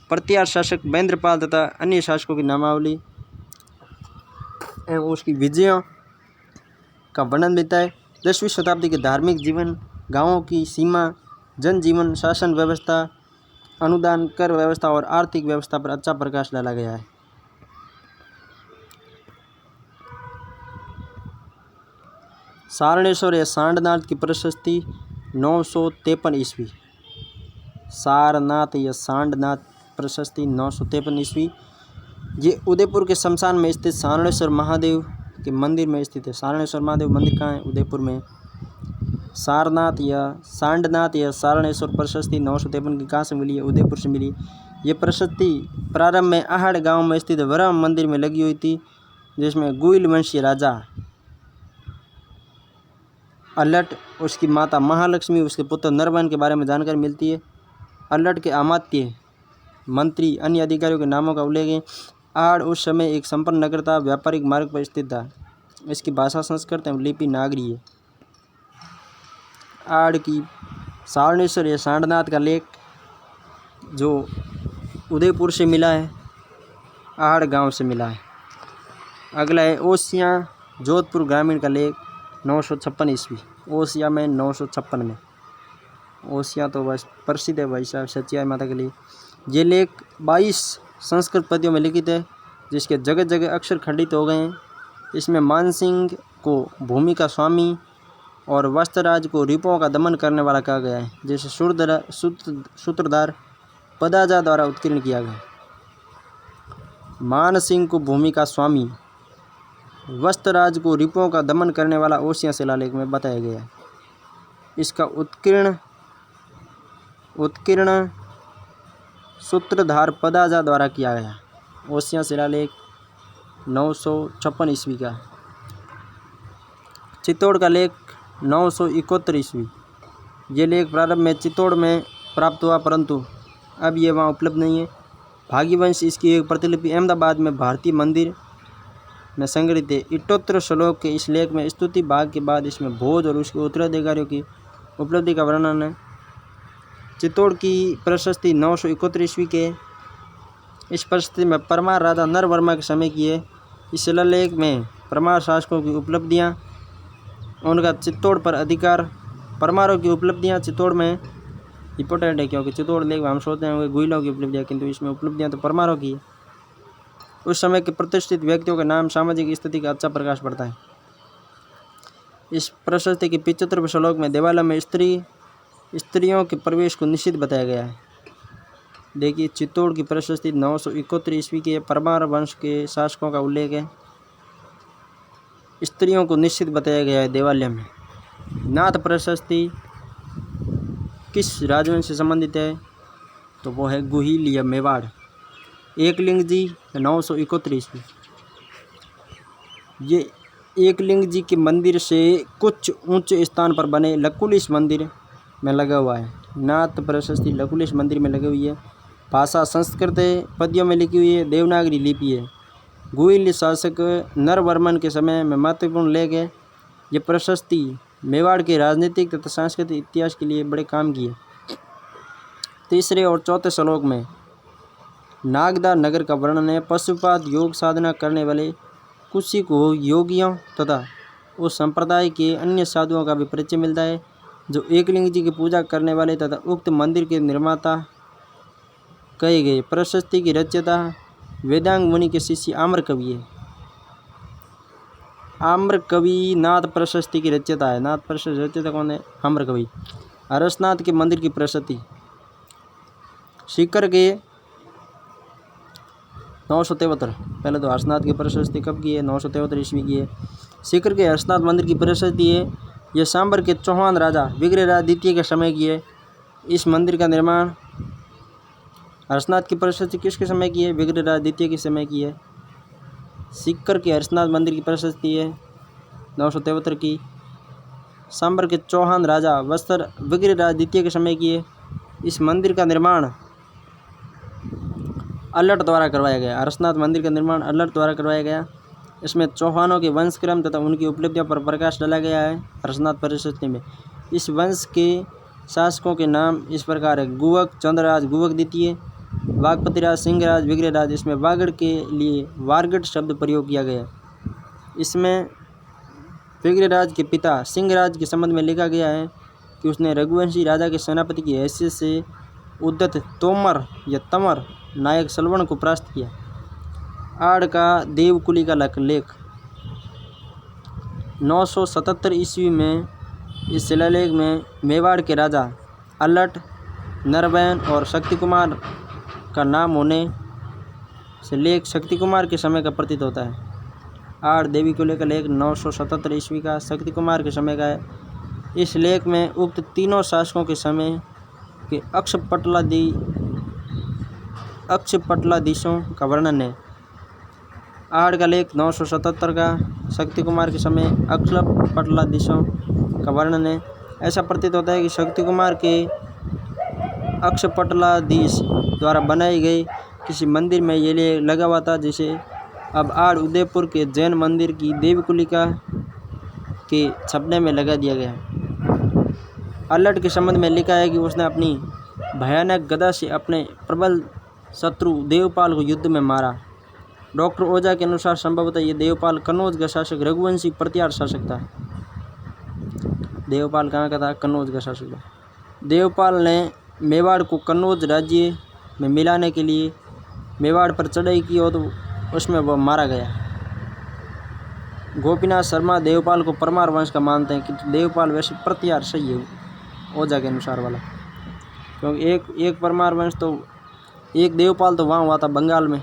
प्रतिहार शासक महेंद्रपाल तथा अन्य शासकों की नामावली एवं उसकी विजयों का वर्णन मिलता है। 10वीं शताब्दी के धार्मिक जीवन, गांवों की सीमा, जनजीवन, शासन व्यवस्था, अनुदान, कर व्यवस्था और आर्थिक व्यवस्था पर अच्छा प्रकाश डाला गया है। सारणेश्वर या सांडनाथ की प्रशस्ति 953 ईस्वी। सारनाथ या सांडनाथ प्रशस्ति 953 ईस्वी। ये उदयपुर के शमशान में स्थित सारणेश्वर महादेव के मंदिर में स्थित है। सारणेश्वर महादेव मंदिर कहाँ है? उदयपुर में। सारनाथ या सांडनाथ या सारणेश्वर प्रशस्ति 953 की कहाँ से मिली है? उदयपुर से मिली। ये प्रशस्ति प्रारंभ में अहाड़ गांव में स्थित वरह मंदिर में लगी हुई थी, जिसमें गुइल वंशीय राजा अल्लट, उसकी माता महालक्ष्मी, उसके पुत्र नरवन के बारे में जानकारी मिलती है। अल्लट के अमात्य, मंत्री, अन्य अधिकारियों के नामों का उल्लेख है। आड़ उस समय एक संपन्न नगर था, व्यापारिक मार्ग पर स्थित था। इसकी भाषा संस्कृत एवं लिपि नागरी है। आड़ की सारणेश्वर या सांडनाथ का लेख जो उदयपुर से मिला है, आड़ गांव से मिला है। अगला है ओसियां जोधपुर ग्रामीण का लेख 956 ईस्वी। ओसिया में 956 में। ओसियां तो बस प्रसिद्ध है भाई साहब सचिया माता के लिए। ये लेख 22 संस्कृत पद्यों में लिखित है, जिसके जगह जगह अक्षर खंडित हो गए हैं। इसमें मानसिंह को भूमि का स्वामी और वस्त्रराज को रिपुओं का दमन करने वाला कहा गया है, जैसे सूत्रधार पदाजा द्वारा उत्कीर्ण किया गया। मानसिंह को भूमि का स्वामी, वस्त्रराज को रिपुओं का दमन करने वाला ओसियां शिलालेख में बताया गया है। इसका उत्कीर्ण सूत्रधार पदाजा द्वारा किया गया। ओसियां शिलालेख 956 ईस्वी का। चित्तौड़ का लेख 971 ईस्वी। ये लेख प्रारंभ में चित्तौड़ में प्राप्त हुआ, परंतु अब ये वहाँ उपलब्ध नहीं है। भाग्यवंश इसकी एक प्रतिलिपि अहमदाबाद में भारतीय मंदिर में संग्रहित है। इट्टोत्तर श्लोक के इस लेख में स्तुति भाग के बाद इसमें भोज और उसके उत्तराधिकारियों की उपलब्धि का वर्णन है। चित्तौड़ की प्रशस्ति 971 ईस्वी के। इस प्रशस्ति में परमार राजा नरवर्मा के समय की है। इस शिलालेख में परमार शासकों की उपलब्धियां, उनका चित्तौड़ पर अधिकार, परमारों की उपलब्धियां चित्तौड़ में इंपॉर्टेंट है, क्योंकि चित्तौड़ लेख में हम सोचते हैं गुहिलों की उपलब्धियां, किंतु इसमें उपलब्धियां तो परमारों की है। उस समय के प्रतिष्ठित व्यक्तियों के नाम, सामाजिक स्थिति का अच्छा प्रकाश पड़ता है। इस प्रशस्ति के 75वें श्लोक में देवालय में स्त्रियों के प्रवेश को निषिद्ध बताया गया है। देखिए, चित्तौड़ की प्रशस्ति 971 ईस्वी के परमार वंश के शासकों का उल्लेख है। स्त्रियों को निषिद्ध बताया गया है देवालय में। नाथ प्रशस्ति किस राजवंश से संबंधित है? तो वो है गुहिल या मेवाड़। एकलिंग जी 971 ईस्वी। ये एकलिंग जी के मंदिर से कुछ ऊंचे स्थान पर बने लकुलिश मंदिर में लगा हुआ है। नाथ प्रशस्ति लकुलिश मंदिर में लगी हुई है। भाषा संस्कृत पद्यों में लिखी हुई है, देवनागरी लिपि है। गुहिल शासक नरवर्मन के समय में महत्वपूर्ण लेख है। ये प्रशस्ति मेवाड़ के राजनीतिक तथा सांस्कृतिक इतिहास के लिए बड़े काम की है। तीसरे और चौथे श्लोक में नागदा नगर का वर्णन है। पशुपात योग साधना करने वाले कुछ को योगियों तथा उस संप्रदाय के अन्य साधुओं का भी परिचय मिलता है, जो एकलिंग जी की पूजा करने वाले तथा उक्त मंदिर के निर्माता कहे गए। प्रशस्ति की रचयिता वेदांग मुनि के शिष्य आम्रकवि है। आम्रकवि नाथ प्रशस्ति की रचयिता है। नाथ प्रशस्ति रचयिता कौन है? आम्रकवि। हर्षनाथ के मंदिर की प्रशस्ति सीकर के 973। पहले तो हर्षनाथ की प्रशस्ति कब की है? 973 ईस्वी की है। सीकर के हर्षनाथ मंदिर की प्रशस्ति है। यह सांबर के चौहान राजा विग्रहराज द्वितीय के समय की है। इस मंदिर का निर्माण हर्षनाथ की प्रशस्ति किसके समय की है? विग्रहराज द्वितीय के समय की है। सीकर के हर्षनाथ मंदिर की प्रशस्ति है 973 की। सांबर के चौहान राजा वस्त्र विग्रहराज द्वितीय के समय की है। इस मंदिर का निर्माण अल्लट द्वारा करवाया गया। हर्षनाथ मंदिर का निर्माण अल्लट द्वारा करवाया गया। इसमें चौहानों के वंशक्रम तथा उनकी उपलब्धियों पर प्रकाश डाला गया है। हर्षनाथ प्रशस्ति में इस वंश के शासकों के नाम इस प्रकार है: गुवक चंद्रराज गुवक द्वितीय, वागपतिराज सिंहराज विग्रहराज। इसमें वागड़ के लिए वारगढ़ शब्द प्रयोग किया गया। इसमें विग्रहराज के पिता सिंहराज के संबंध में लिखा गया है कि उसने रघुवंशी राजा के सेनापति की हैसियत से उद्यत तोमर या तमर नायक सलवण को परास्त किया। आड़ का देवकुली का लेख 977 ईस्वी में इस शिलालेख में मेवाड़ के राजा अल्लट, नरबैन और शक्ति कुमार का नाम होने से लेख शक्ति कुमार के समय का प्रतीत होता है। आड़ देवी कुली का लेख 977 ईस्वी का शक्ति कुमार के समय का है। इस लेख में उक्त तीनों शासकों के समय के अक्षपटलाधीशों का वर्णन है। आड़ का लेख 977 का, शक्ति कुमार के समय अक्षपटलाधीशों का वर्णन है। ऐसा प्रतीत होता है कि शक्ति कुमार के अक्षपटलाधीश द्वारा बनाए गए किसी मंदिर में ये लेख लगा हुआ था, जिसे अब आड़ उदयपुर के जैन मंदिर की देवकुलिका के छपने में लगा दिया गया। अल्लट के संबंध में लिखा है कि उसने अपनी भयानक गदा से अपने प्रबल शत्रु देवपाल को युद्ध में मारा। डॉक्टर ओझा के अनुसार संभवतः ये देवपाल कन्नौज का शासक रघुवंशी प्रतिहार शासक था। देवपाल कहाँ का था? कन्नौज का शासक था। देवपाल ने मेवाड़ को कन्नौज राज्य में मिलाने के लिए मेवाड़ पर चढ़ाई की और तो उसमें वह मारा गया। गोपीनाथ शर्मा देवपाल को परमार वंश का मानते हैं, कि देवपाल वैसे प्रतिहार सही है ओझा के अनुसार वाला, क्योंकि एक परमार वंश तो एक देवपाल तो वहाँ हुआ था बंगाल में,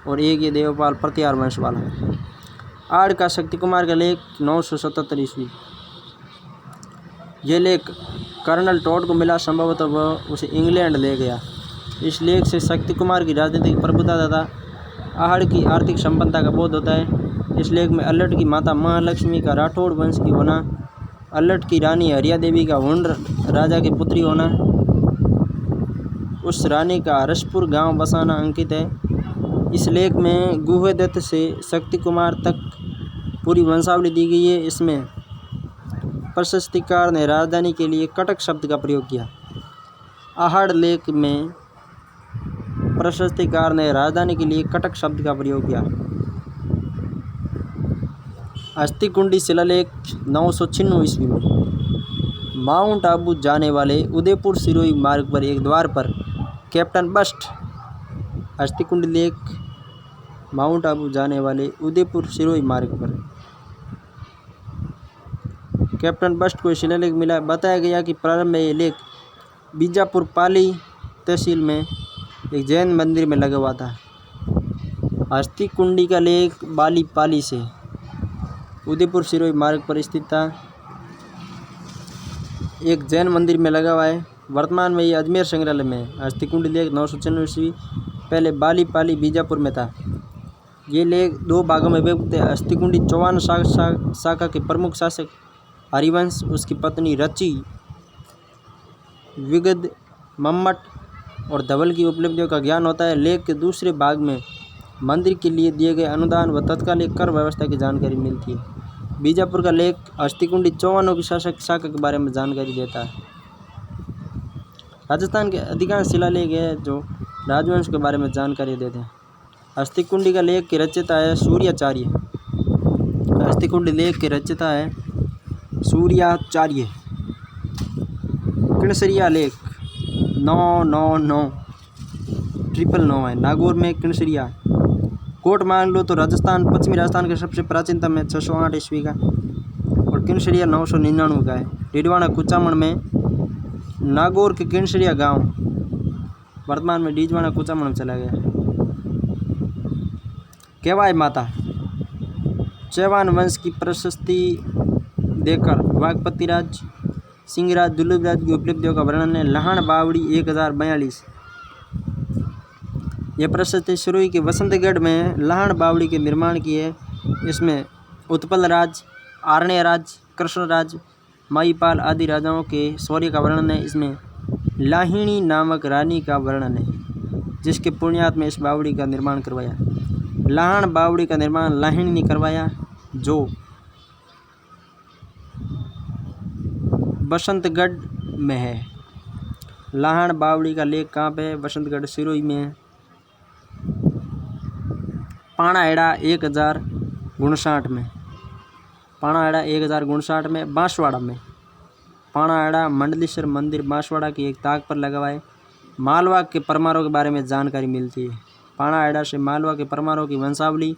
और एक ये देवपाल प्रतिहार वंश वाला है। आड़ का शक्ति कुमार का लेख 977 ईस्वी। यह लेख कर्नल टॉड को मिला, संभवतः वह उसे इंग्लैंड ले गया। इस लेख से शक्ति कुमार की राजनीतिक प्रभुता तथा आहड़ की आर्थिक संपन्नता का बोध होता है। इस लेख में अल्लट की माता महालक्ष्मी का राठौड़ वंश की होना, अल्लट की रानी हरिया देवी का हुंड राजा की पुत्री होना, उस रानी का हरसपुर गांव बसाना अंकित है। इस लेख में गुहदत्त से शक्ति कुमार तक पूरी वंशावली दी गई है। इसमें प्रशस्तिकार ने राजधानी के लिए कटक शब्द का प्रयोग किया? आहड़ लेख में प्रशस्तिकार ने राजधानी के लिए कटक शब्द का प्रयोग किया। अस्थिकुंडी शिलालेख 996 ईस्वी में माउंट आबू जाने वाले उदयपुर सिरोही मार्ग पर एक द्वार पर कैप्टन बस्ट। अस्थिकुंडी लेख माउंट आबू जाने वाले उदयपुर सिरोही मार्ग पर कैप्टन बस्ट को शिलालेख मिला। बताया गया कि प्रारंभ में ये लेख बीजापुर पाली तहसील में एक जैन मंदिर में लगा हुआ था। अस्थिकुंडी का लेख बाली पाली से उदयपुर सिरोही मार्ग पर स्थित था, एक जैन मंदिर में लगा हुआ है। वर्तमान में ये अजमेर संग्रहालय में है। अस्थिकुंडी लेख 996 ईस्वी पहले बाली पाली बीजापुर में था। ये लेख 2 भागों में विभक्त है। अस्थिकुंडी चौहान शाखा के प्रमुख शासक हरिवंश, उसकी पत्नी रची, विगद, मम्मट और धवल की उपलब्धियों का ज्ञान होता है। लेख के दूसरे भाग में मंदिर के लिए दिए गए अनुदान व तत्कालीन कर व्यवस्था की जानकारी मिलती है। बीजापुर का लेख अस्थिकुंडी चौहानों की शासक शाखा के बारे में जानकारी देता है। राजस्थान के अधिकांश शिलालेख है जो राजवंश के बारे में जानकारी देते हैं। अस्थिकुंडी का लेख के रचयिता है सूर्याचार्य। अस्थिकुंडी लेख के रचयिता है सूर्याचार्य। किणसरिया लेख 999 है। नागौर में किणसरिया कोट मान लो तो राजस्थान, पश्चिमी राजस्थान का सबसे प्राचीनतम है 608 ईस्वी का, और किणसरिया 999 का है। डीडवाना कुचामण में नागौर के किणसरिया गांव वर्तमान में डीडवाना कुचामण में चला गया। केवाय माता चौहान वंश की प्रशस्ति देकर वागपतिराज, सिंहराज, दुर्लभराज की उपलब्धियों का वर्णन है। लहान बावड़ी 1042। यह प्रशस्ति सिरोही के वसंतगढ़ में लहान बावड़ी के निर्माण की है। इसमें उत्पल राज, आरण्य राज, कृष्णराज, माईपाल आदि राजाओं के शौर्य का वर्णन है। इसमें लाहिणी नामक रानी का वर्णन है जिसके पुण्यार्थ में इस बावड़ी का निर्माण करवाया। लाहण बावड़ी का निर्माण लाहिणी ने करवाया जो बसंतगढ़ में है। लाहण बावड़ी का लेख कहाँ पे है? बसंतगढ़ सिरोही में है। पाणाहेड़ा 1059 में, पाणाहेड़ा 1059 में बांसवाड़ा में। पाणाहेड़ा मंडलेश्वर मंदिर बांसवाड़ा की एक ताक पर लगा हुआ है। मालवा के परमारों के बारे में जानकारी मिलती है। पाणाहेड़ा से मालवा के परमारों की वंशावली,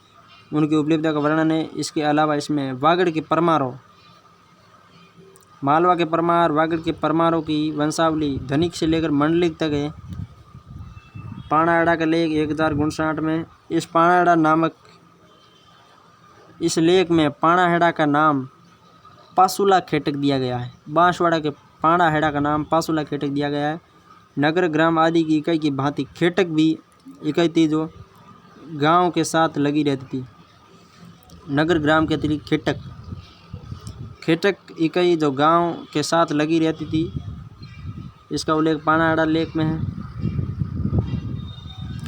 उनकी उपलब्धियों का वर्णन है। इसके अलावा इसमें वागड़ के परमारों, मालवा के परमार, वागड़ के परमारों की वंशावली धनिक से लेकर मंडलिक तक है। पाणाहेड़ा का लेख 1059 में। इस पाणाहेड़ा नामक इस लेख में पाणाहेड़ा का नाम पासुला खेटक दिया गया है। बांसवाड़ा के पाणाहेड़ा का नाम पासुला खेटक दिया गया है। नगर ग्राम आदि की इकाई की भांति खेटक भी इकाई थी जो गांव के साथ लगी रहती थी। नगर ग्राम के अतिरिक्त खेटक इकाई जो गांव के साथ लगी रहती थी, इसका उल्लेख पाणाहेड़ा लेख में है।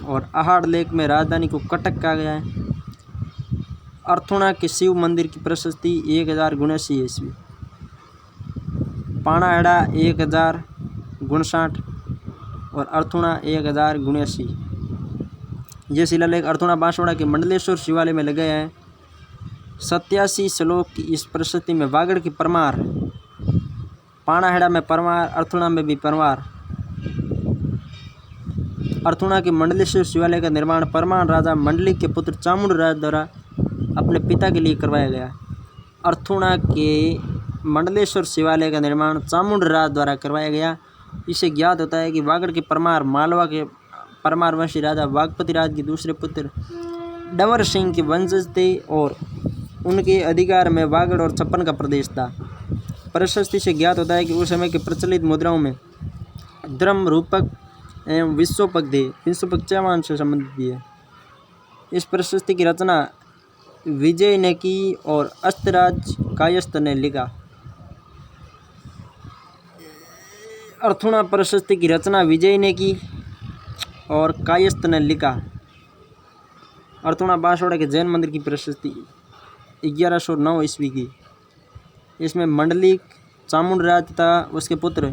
और आहड़ लेख में राजधानी को कटक कहा गया है। अर्थुणा के शिव मंदिर की प्रशस्ति 1079 ईस्वी। पाणाहेड़ा 1059 और अर्थुणा 1079। ये शिलालेख अर्थुणा बांसवाड़ा के मंडलेश्वर शिवालय में लगे हैं। 87 श्लोक की इस प्रशस्ति में वागड़ की परमार, पाणाहेड़ा में परमार, अर्थुणा में भी परमार। अर्थुणा के मंडलेश्वर शिवालय का निर्माण परमार राजा मंडलिक के पुत्र चामुंड राज द्वारा अपने पिता के लिए करवाया गया। अर्थुणा के मंडलेश्वर शिवालय का निर्माण चामुंड राज द्वारा करवाया गया। इससे ज्ञात होता है कि वागड़ के परमार मालवा के परमार वंशी राजा वागपतिराज के दूसरे पुत्र डंवर सिंह के वंशज थे और उनके अधिकार में वागड़ और छप्पन का प्रदेश था। प्रशस्ति से ज्ञात होता है कि उस समय के प्रचलित मुद्राओं में द्रम रूपक एवं विश्वपक थे। विश्वपक चौहान से संबंधित भी है। इस प्रशस्ति की रचना विजय ने की और अस्तराज कायस्थ ने लिखा। अर्थुणा प्रशस्ति की रचना विजय ने की और कायस्थ ने लिखा। अर्थुणा बांसवाड़ा के जैन मंदिर की प्रशस्ति 1109 ईस्वी की। इसमें मंडलिक चामुंड राज तथा उसके पुत्र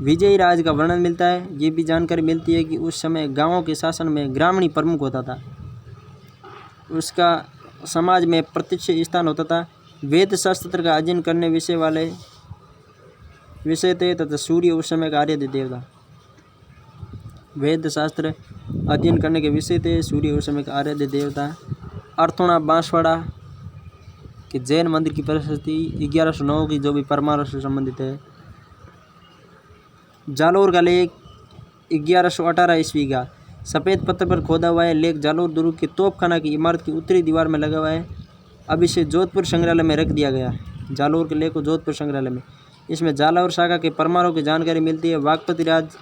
विजयी राज का वर्णन मिलता है। ये भी जानकारी मिलती है कि उस समय गांवों के शासन में ग्रामीण प्रमुख होता था, उसका समाज में प्रतिष्ठित स्थान होता था। वेद शास्त्र का अध्ययन करने विषय थे तथा सूर्य उस समय का आराध्य देवता। वेद शास्त्र अध्ययन करने के विषय थे, सूर्य उस समय का आराध्य देवता। अर्थोणा बांसवाड़ा के जैन मंदिर की प्रशस्ति 1109 की, जो भी परमाणु से संबंधित है। जालोर का लेख 1118 ईस्वी का, सफ़ेद पत्थर पर खोदा हुआ है। लेख जालोर दुर्ग के तोपखाना की इमारत की उत्तरी दीवार में लगा हुआ है। अब इसे जोधपुर संग्रहालय में रख दिया गया। जालोर के लेख को जोधपुर संग्रहालय में, इसमें जालोर शाखा के परमारों की जानकारी मिलती है। वाकपति राज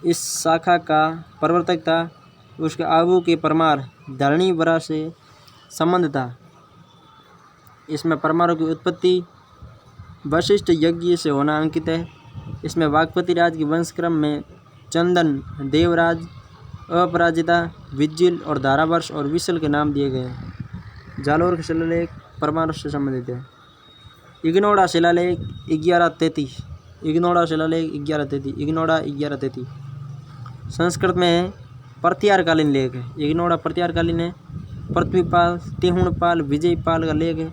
इस शाखा का प्रवर्तक था। उसके आबू के परमार धरणी बरा से संबंध था। इसमें परमारों की उत्पत्ति वशिष्ठ यज्ञ से होना अंकित है। इसमें वाकपति राज के वंशक्रम में चंदन, देवराज, अपराजिता, विजिल और धारावर्ष और विशल के नाम दिए गए हैं। जालोर के शिलालेख परमाणु से संबंधित है। इग्नोड़ा शिलालेख 1133, इग्नोड़ा शिलालेख 1133, इग्नोड़ा 1133 संस्कृत में है। प्रत्यारकालीन लेख है। इग्नोड़ा प्रत्यारकालीन है। पृथ्वीपाल, तिहुणपाल, विजयपाल का लेख है।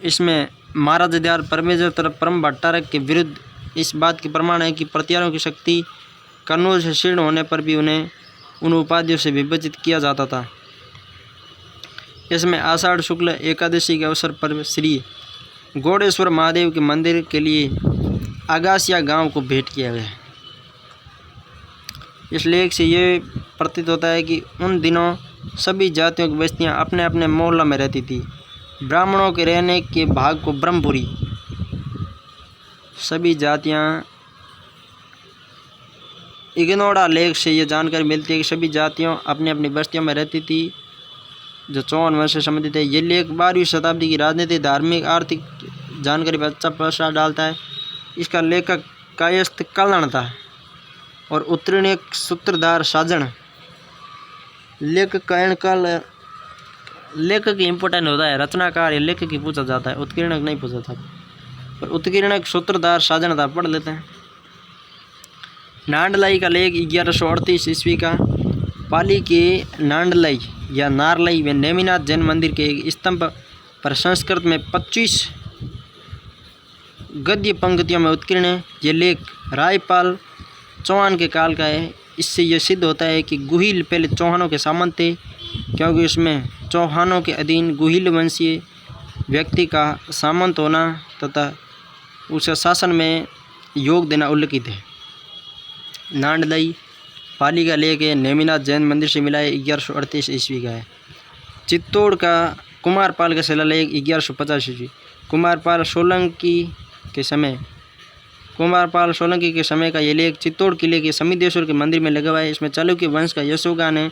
इसमें महाराज दयाल परमेश्वर तरफ परम भट्टारक के विरुद्ध इस बात के प्रमाण है कि प्रत्यारों की शक्ति कन्नौज से शीर्ण होने पर भी उन्हें उन उपाधियों से विभजित किया जाता था। इसमें आषाढ़ शुक्ल एकादशी के अवसर पर श्री गौड़ेश्वर महादेव के मंदिर के लिए आगासिया गांव को भेंट किया गया। इस लेख से ये प्रतीत होता है कि उन दिनों सभी जातियों की बस्तियां अपने अपने मोहल्ला में रहती थी। ब्राह्मणों के रहने के भाग को ब्रह्मपुरी, सभी जातियां। इग्नोड़ा लेख से ये जानकारी मिलती है कि सभी जातियों अपनी अपनी बस्तियों में रहती थी, जो चौहान वंश से संबंधित है। ये लेख 12वीं शताब्दी की राजनीतिक, धार्मिक, आर्थिक जानकारी पर अच्छा प्रसार डालता है। इसका लेखक कायस्थ कल्याण था और उत्तीर्ण सूत्रधार साजन। लेखक इम्पोर्टेंट होता है, रचनाकार या लेखक ही पूछा जाता है, उत्कीर्णक नहीं पूछा जाता। और उत्कीर्णक सूत्रधार साजन था, पढ़ लेते हैं। नांडलाई का लेख 1138 ईस्वी का, पाली के नांडलाई या नारलाई व नेमिनाथ जैन मंदिर के एक स्तंभ पर संस्कृत में 25 गद्य पंक्तियों में उत्कीर्ण है। ये लेख रायपाल चौहान के काल का है। इससे यह सिद्ध होता है कि गुहिल पहले चौहानों के सामंत थे, क्योंकि इसमें चौहानों के अधीन गुहिल वंशीय व्यक्ति का सामंत होना तथा उसे शासन में योग देना उल्लिखित है। नांडलाई पाली का लेख है। नेमिनाथ जैन मंदिर से मिला है, 1138 ईस्वी का है। चित्तौड़ का कुमारपाल का शिलालेख 1150 ईस्वी। कुमारपाल सोलंकी के समय का ये लेख चित्तौड़ किले के समिदेश्वर के मंदिर में लगा हुआ है। इसमें चालुक्य वंश का यशोगान है।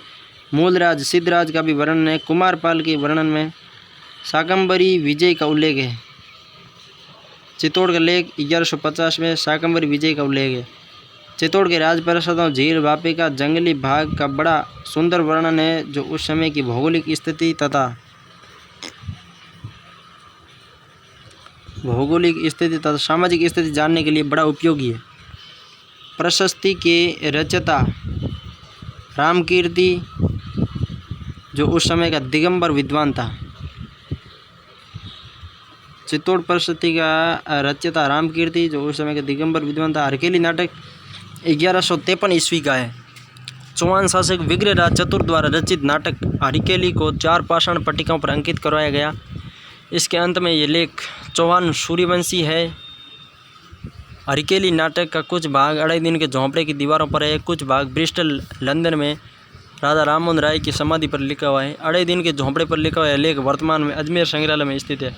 मूलराज सिद्धराज का भी वर्णन है। कुमारपाल के वर्णन में शाकंभरी विजय का उल्लेख है। चित्तौड़ का लेख 1150 में शाकंभरी विजय का उल्लेख है। चित्तौड़ के राजप्रासादों, झील, वापी का जंगली भाग का बड़ा सुंदर वर्णन है, जो उस समय की भौगोलिक स्थिति तथा सामाजिक स्थिति जानने के लिए बड़ा उपयोगी है। प्रशस्ति के रचयिता रामकीर्ति, जो उस समय का दिगंबर विद्वान था। चित्तौड़ प्रशस्ति का रचयिता रामकीर्ति, जो उस समय का दिगंबर विद्वान था। हरकेली नाटक 1153 ईस्वी का है। चौहान शासक विग्रहराज चतुर द्वारा रचित नाटक हरकेली को 4 पाषाण पट्टिकाओं पर अंकित करवाया गया। इसके अंत में ये लेख चौहान सूर्यवंशी है। हरकेली नाटक का कुछ भाग 2.5 दिन के झोंपड़े की दीवारों पर है, कुछ भाग ब्रिस्टल लंदन में राजा राममोहन राय की समाधि पर लिखा हुआ है। 2.5 दिन के झोंपड़े पर लिखा हुआ है लेख वर्तमान में अजमेर संग्रहालय में स्थित है।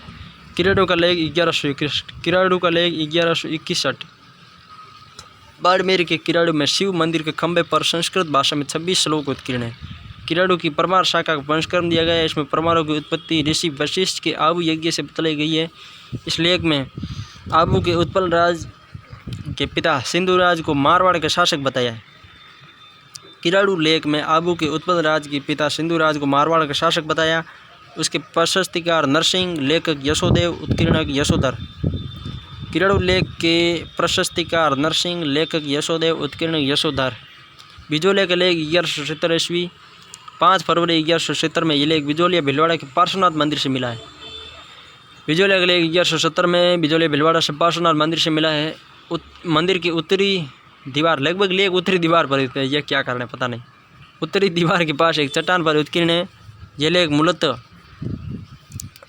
किराडू का लेख 1161। बाड़मेर के किराडू में शिव मंदिर के खंभे पर संस्कृत भाषा में 26 श्लोक उत्कीर्ण है। किराडू की परमार शाखा का वंशक्रम दिया गया है। इसमें परमारों की उत्पत्ति ऋषि वशिष्ठ के आबू यज्ञ से बताई गई है। इस लेख में आबू के उत्पल राज के पिता सिंधुराज को मारवाड़ के शासक बताया है। किराडू लेख में आबू के उत्पल राज के पिता सिंधुराज को मारवाड़ का शासक बताया। उसके प्रशस्तिकार नरसिंह, लेखक यशोदेव, उत्कीर्णक यशोधर। किरड़ू लेख के प्रशस्तिकार नरसिंह, लेखक यशोदेव, उत्कीर्णक यशोधर। बिजोलिया का लेख 1170 ईस्वी 5 फरवरी 1170 में ये लेख बिजोलिया भीलवाड़ा के पार्श्वनाथ मंदिर से मिला है। बिजोलिया का लेख 1170 में बिजोलिया भीलवाड़ा से पार्श्वनाथ मंदिर से मिला है। मंदिर की उत्तरी दीवार, लगभग लेख उत्तरी दीवार पर है, यह क्या कारण है पता नहीं। उत्तरी दीवार के पास एक चट्टान पर उत्कीर्ण है। यह लेख मूलतः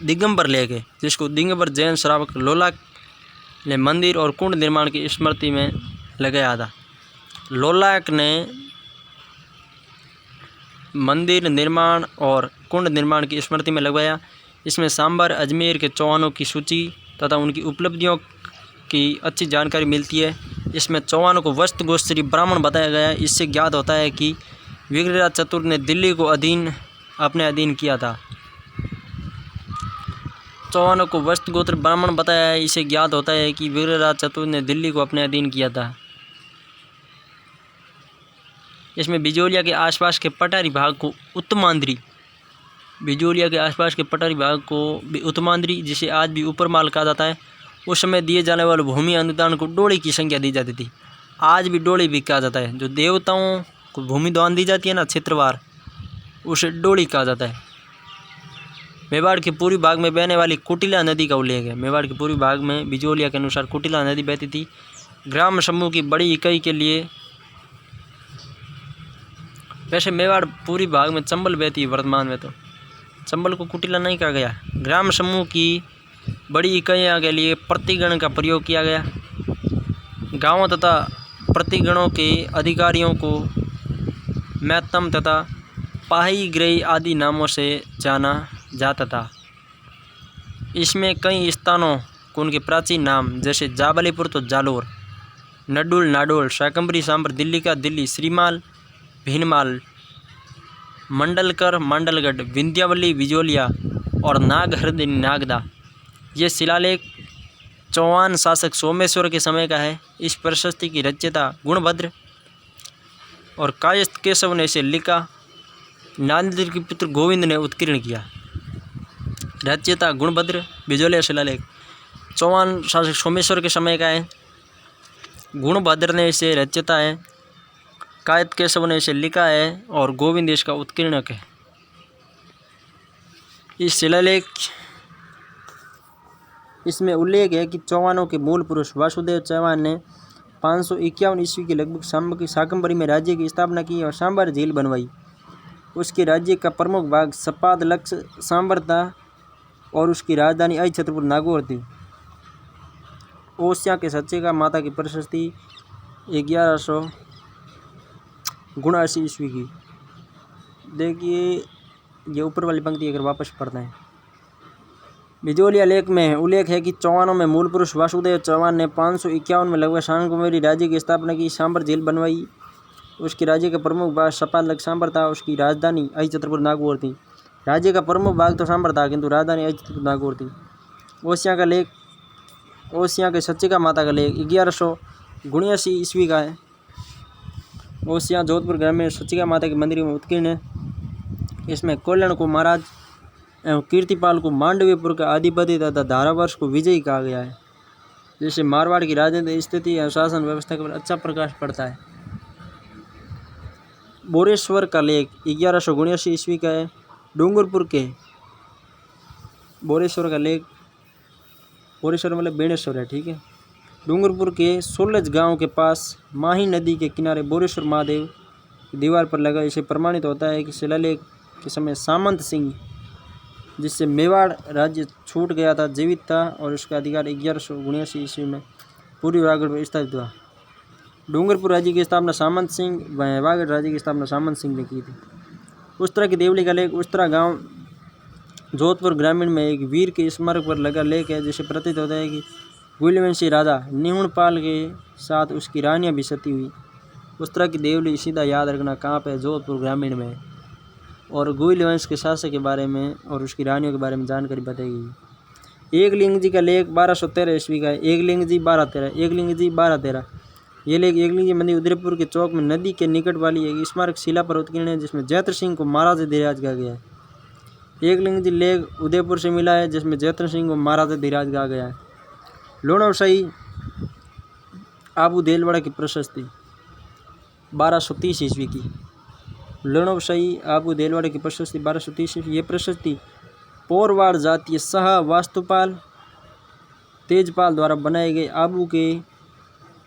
दिगंबर लेख है, जिसको दिगंबर जैन श्रावक लोलाक ने मंदिर और कुंड निर्माण की स्मृति में लगाया था। लोलाक ने मंदिर निर्माण और कुंड निर्माण की स्मृति में लगवाया। इसमें सांबर अजमेर के चौहानों की सूची तथा उनकी उपलब्धियों की अच्छी जानकारी मिलती है। इसमें चौहानों को वस्त गोश्री ब्राह्मण बताया गया है। इससे ज्ञात होता है कि विग्रहराज चतुर ने दिल्ली को अपने अधीन किया था। चौहानों को वस्त गोत्र ब्राह्मण बताया है। इससे ज्ञात होता है कि विग्रहराज चतुर ने दिल्ली को अपने अधीन किया था। इसमें बिजोलिया के आसपास के पठारी भाग को उत्तमांद्री, बिजोलिया के आसपास के पठारी भाग को उत्तमांद्री, जिसे आज भी ऊपर माल कहा जाता है, उस समय दिए जाने वाले भूमि अनुदान को डोली की संख्या दी जाती थी। आज भी डोली भी कहा जाता है। जो देवताओं को भूमि दान दी जाती है ना, क्षेत्रवार, उसे डोली कहा जाता है। मेवाड़ के पूर्वी भाग में बहने वाली कुटिला नदी का उल्लेख है। मेवाड़ के पूर्वी भाग में बिजोलिया के अनुसार कुटिला नदी बहती थी। ग्राम समूह की बड़ी इकाई के लिए, वैसे मेवाड़ पूर्वी भाग में चंबल बहती है वर्तमान में, तो चंबल को कुटिला नहीं कहा गया। ग्राम समूह की बड़ी इकाइयों के लिए प्रतिगण का प्रयोग किया गया। गांवों तथा प्रतिगणों के अधिकारियों को मैतम तथा पाहीग्रही आदि नामों से जाना जाता था। इसमें कई स्थानों को उनके प्राचीन नाम, जैसे जाबलीपुर तो जालोर, नडुल नाडोल, शाकंभरी सांबर दिल्ली का दिल्ली, श्रीमाल भीनमाल, मंडलकर मंडलगढ़, विंध्यावली बिजोलिया और नागहृदय नागदा। ये शिलालेख चौहान शासक सोमेश्वर के समय का है। इस प्रशस्ति की रचयिता गुणभद्र और कायस्थ केशव ने इसे लिखा। नांदेड़ के पुत्र गोविंद ने उत्कीर्ण किया। रचयिता गुणभद्र। बिजोलिया शिलालेख चौहान शासक सोमेश्वर के समय का है। गुणभद्र ने इसे रचयिता है, कायस्थ केशव ने इसे लिखा है और गोविंद इसका उत्कीर्णक है। इस शिलालेख इसमें उल्लेख है कि चौहानों के मूल पुरुष वासुदेव चौहान ने 551 ईस्वी के लगभग शाकंभरी में राज्य की स्थापना की और सांबर झील बनवाई। उसके राज्य का प्रमुख भाग सपाद लक्ष सांबर था और उसकी राजधानी आई छत्रपुर नागौर थी। ओसिया के सच्चे का माता की प्रशस्ति 1179 ईस्वी की। देखिए ये ऊपर वाली पंक्ति अगर वापस पढ़ते हैं, बिजोलिया लेख में उल्लेख है कि चौहानों में मूल पुरुष वासुदेव चौहान ने 551 में लगभग शाकंभरी राज्य की स्थापना की, सांबर झील बनवाई। उसके राज्य का प्रमुख भाग सपाद सांबर था। उसकी राजधानी आई छत्रपुर नागौर थी। राज्य का प्रमुख भाग तो सांबर था, किंतु राजधानी आई छत्रपुर नागौर थी। ओसिया का लेख, ओसिया के सच्चे का माता का लेख 1179 ईस्वी का है। ओसिया जोधपुर ग्राम में सच्चिका माता के मंदिर में उत्कीर्ण है। इसमें कल्याण को महाराज एवं कीर्तिपाल को मांडवीपुर का अधिपति तथा धारावर्ष को विजयी कहा गया है, जिससे मारवाड़ की राजनीतिक स्थिति एवं शासन व्यवस्था पर अच्छा प्रकाश पड़ता है। बोरेश्वर का लेख 1179 ईस्वी का है। डूंगरपुर के बोरेश्वर का लेख, बोरेश्वर मतलब बेणेश्वर है, ठीक है। डूंगरपुर के सोलज गांव के पास माही नदी के किनारे बोरेश्वर महादेव की दीवार पर लगा। इसे प्रमाणित होता है कि शिलालेख के समय सामंत सिंह, जिससे मेवाड़ राज्य छूट गया था, जीवित था और उसका अधिकार 1179 ईस्वी में पूर्वी वागड़ पर स्थापित हुआ। डूंगरपुर राज्य की स्थापना सामंत सिंह, वागड़ राज्य की स्थापना सामंत सिंह ने की थी। उस्तरा की देवली का लेख उस्तरा गांव जोधपुर ग्रामीण में एक वीर के स्मारक पर लगा लेख है, जिसे प्रतीत होता है कि गुलवंशी राजा निहुणपाल के साथ उसकी रानियां भी सती हुई। उस्तरा की देवली सीधा याद रखना कहाँ पे, जोधपुर ग्रामीण में। और गुइल वंश के शासक के बारे में और उसकी रानियों के बारे में जानकारी बताई गई। एकलिंग जी का लेख 1213 ईस्वी का है। एकलिंग जी 1213 ये लेख एकलिंग जी मंदिर उदयपुर के चौक में नदी के निकट वाली एक स्मारक शिला पर उत्कीर्ण है, जिसमें जैत्र सिंह को महाराज धीराज कहा गया है। एकलिंग लेक उदयपुर से मिला है, जिसमें जयद्रथ सिंह और महाराजा धीराज कहा गया है। लूणवशाही आबू देलवाड़ा की प्रशस्ति 1230 ईस्वी की। लूणवशाही आबू देलवाड़ा की प्रशस्ति 1230 ईस्वी। ये प्रशस्ति पौरवाड़ जातीय शाह वास्तुपाल तेजपाल द्वारा बनाए गए आबू के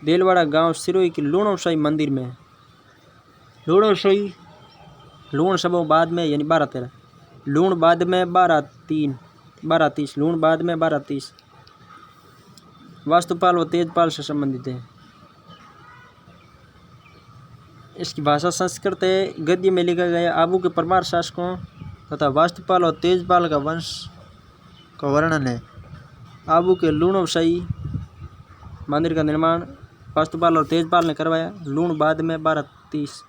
देलवाड़ा गांव सिरोही के लूणवशाही मंदिर में। लूणवशाही लूण सबों बाद में यानी 12-13, लूण बाद में 1230, लूण बाद में 1230 वास्तुपाल व तेजपाल से संबंधित है। इसकी भाषा संस्कृत है। गद्य में लिखा गया आबू के परमार शासकों तथा वास्तुपाल और तेजपाल का वंश का वर्णन है। आबू के लूणवशाही मंदिर का निर्माण वास्तुपाल और तेजपाल ने करवाया। लूण बाद में 1230।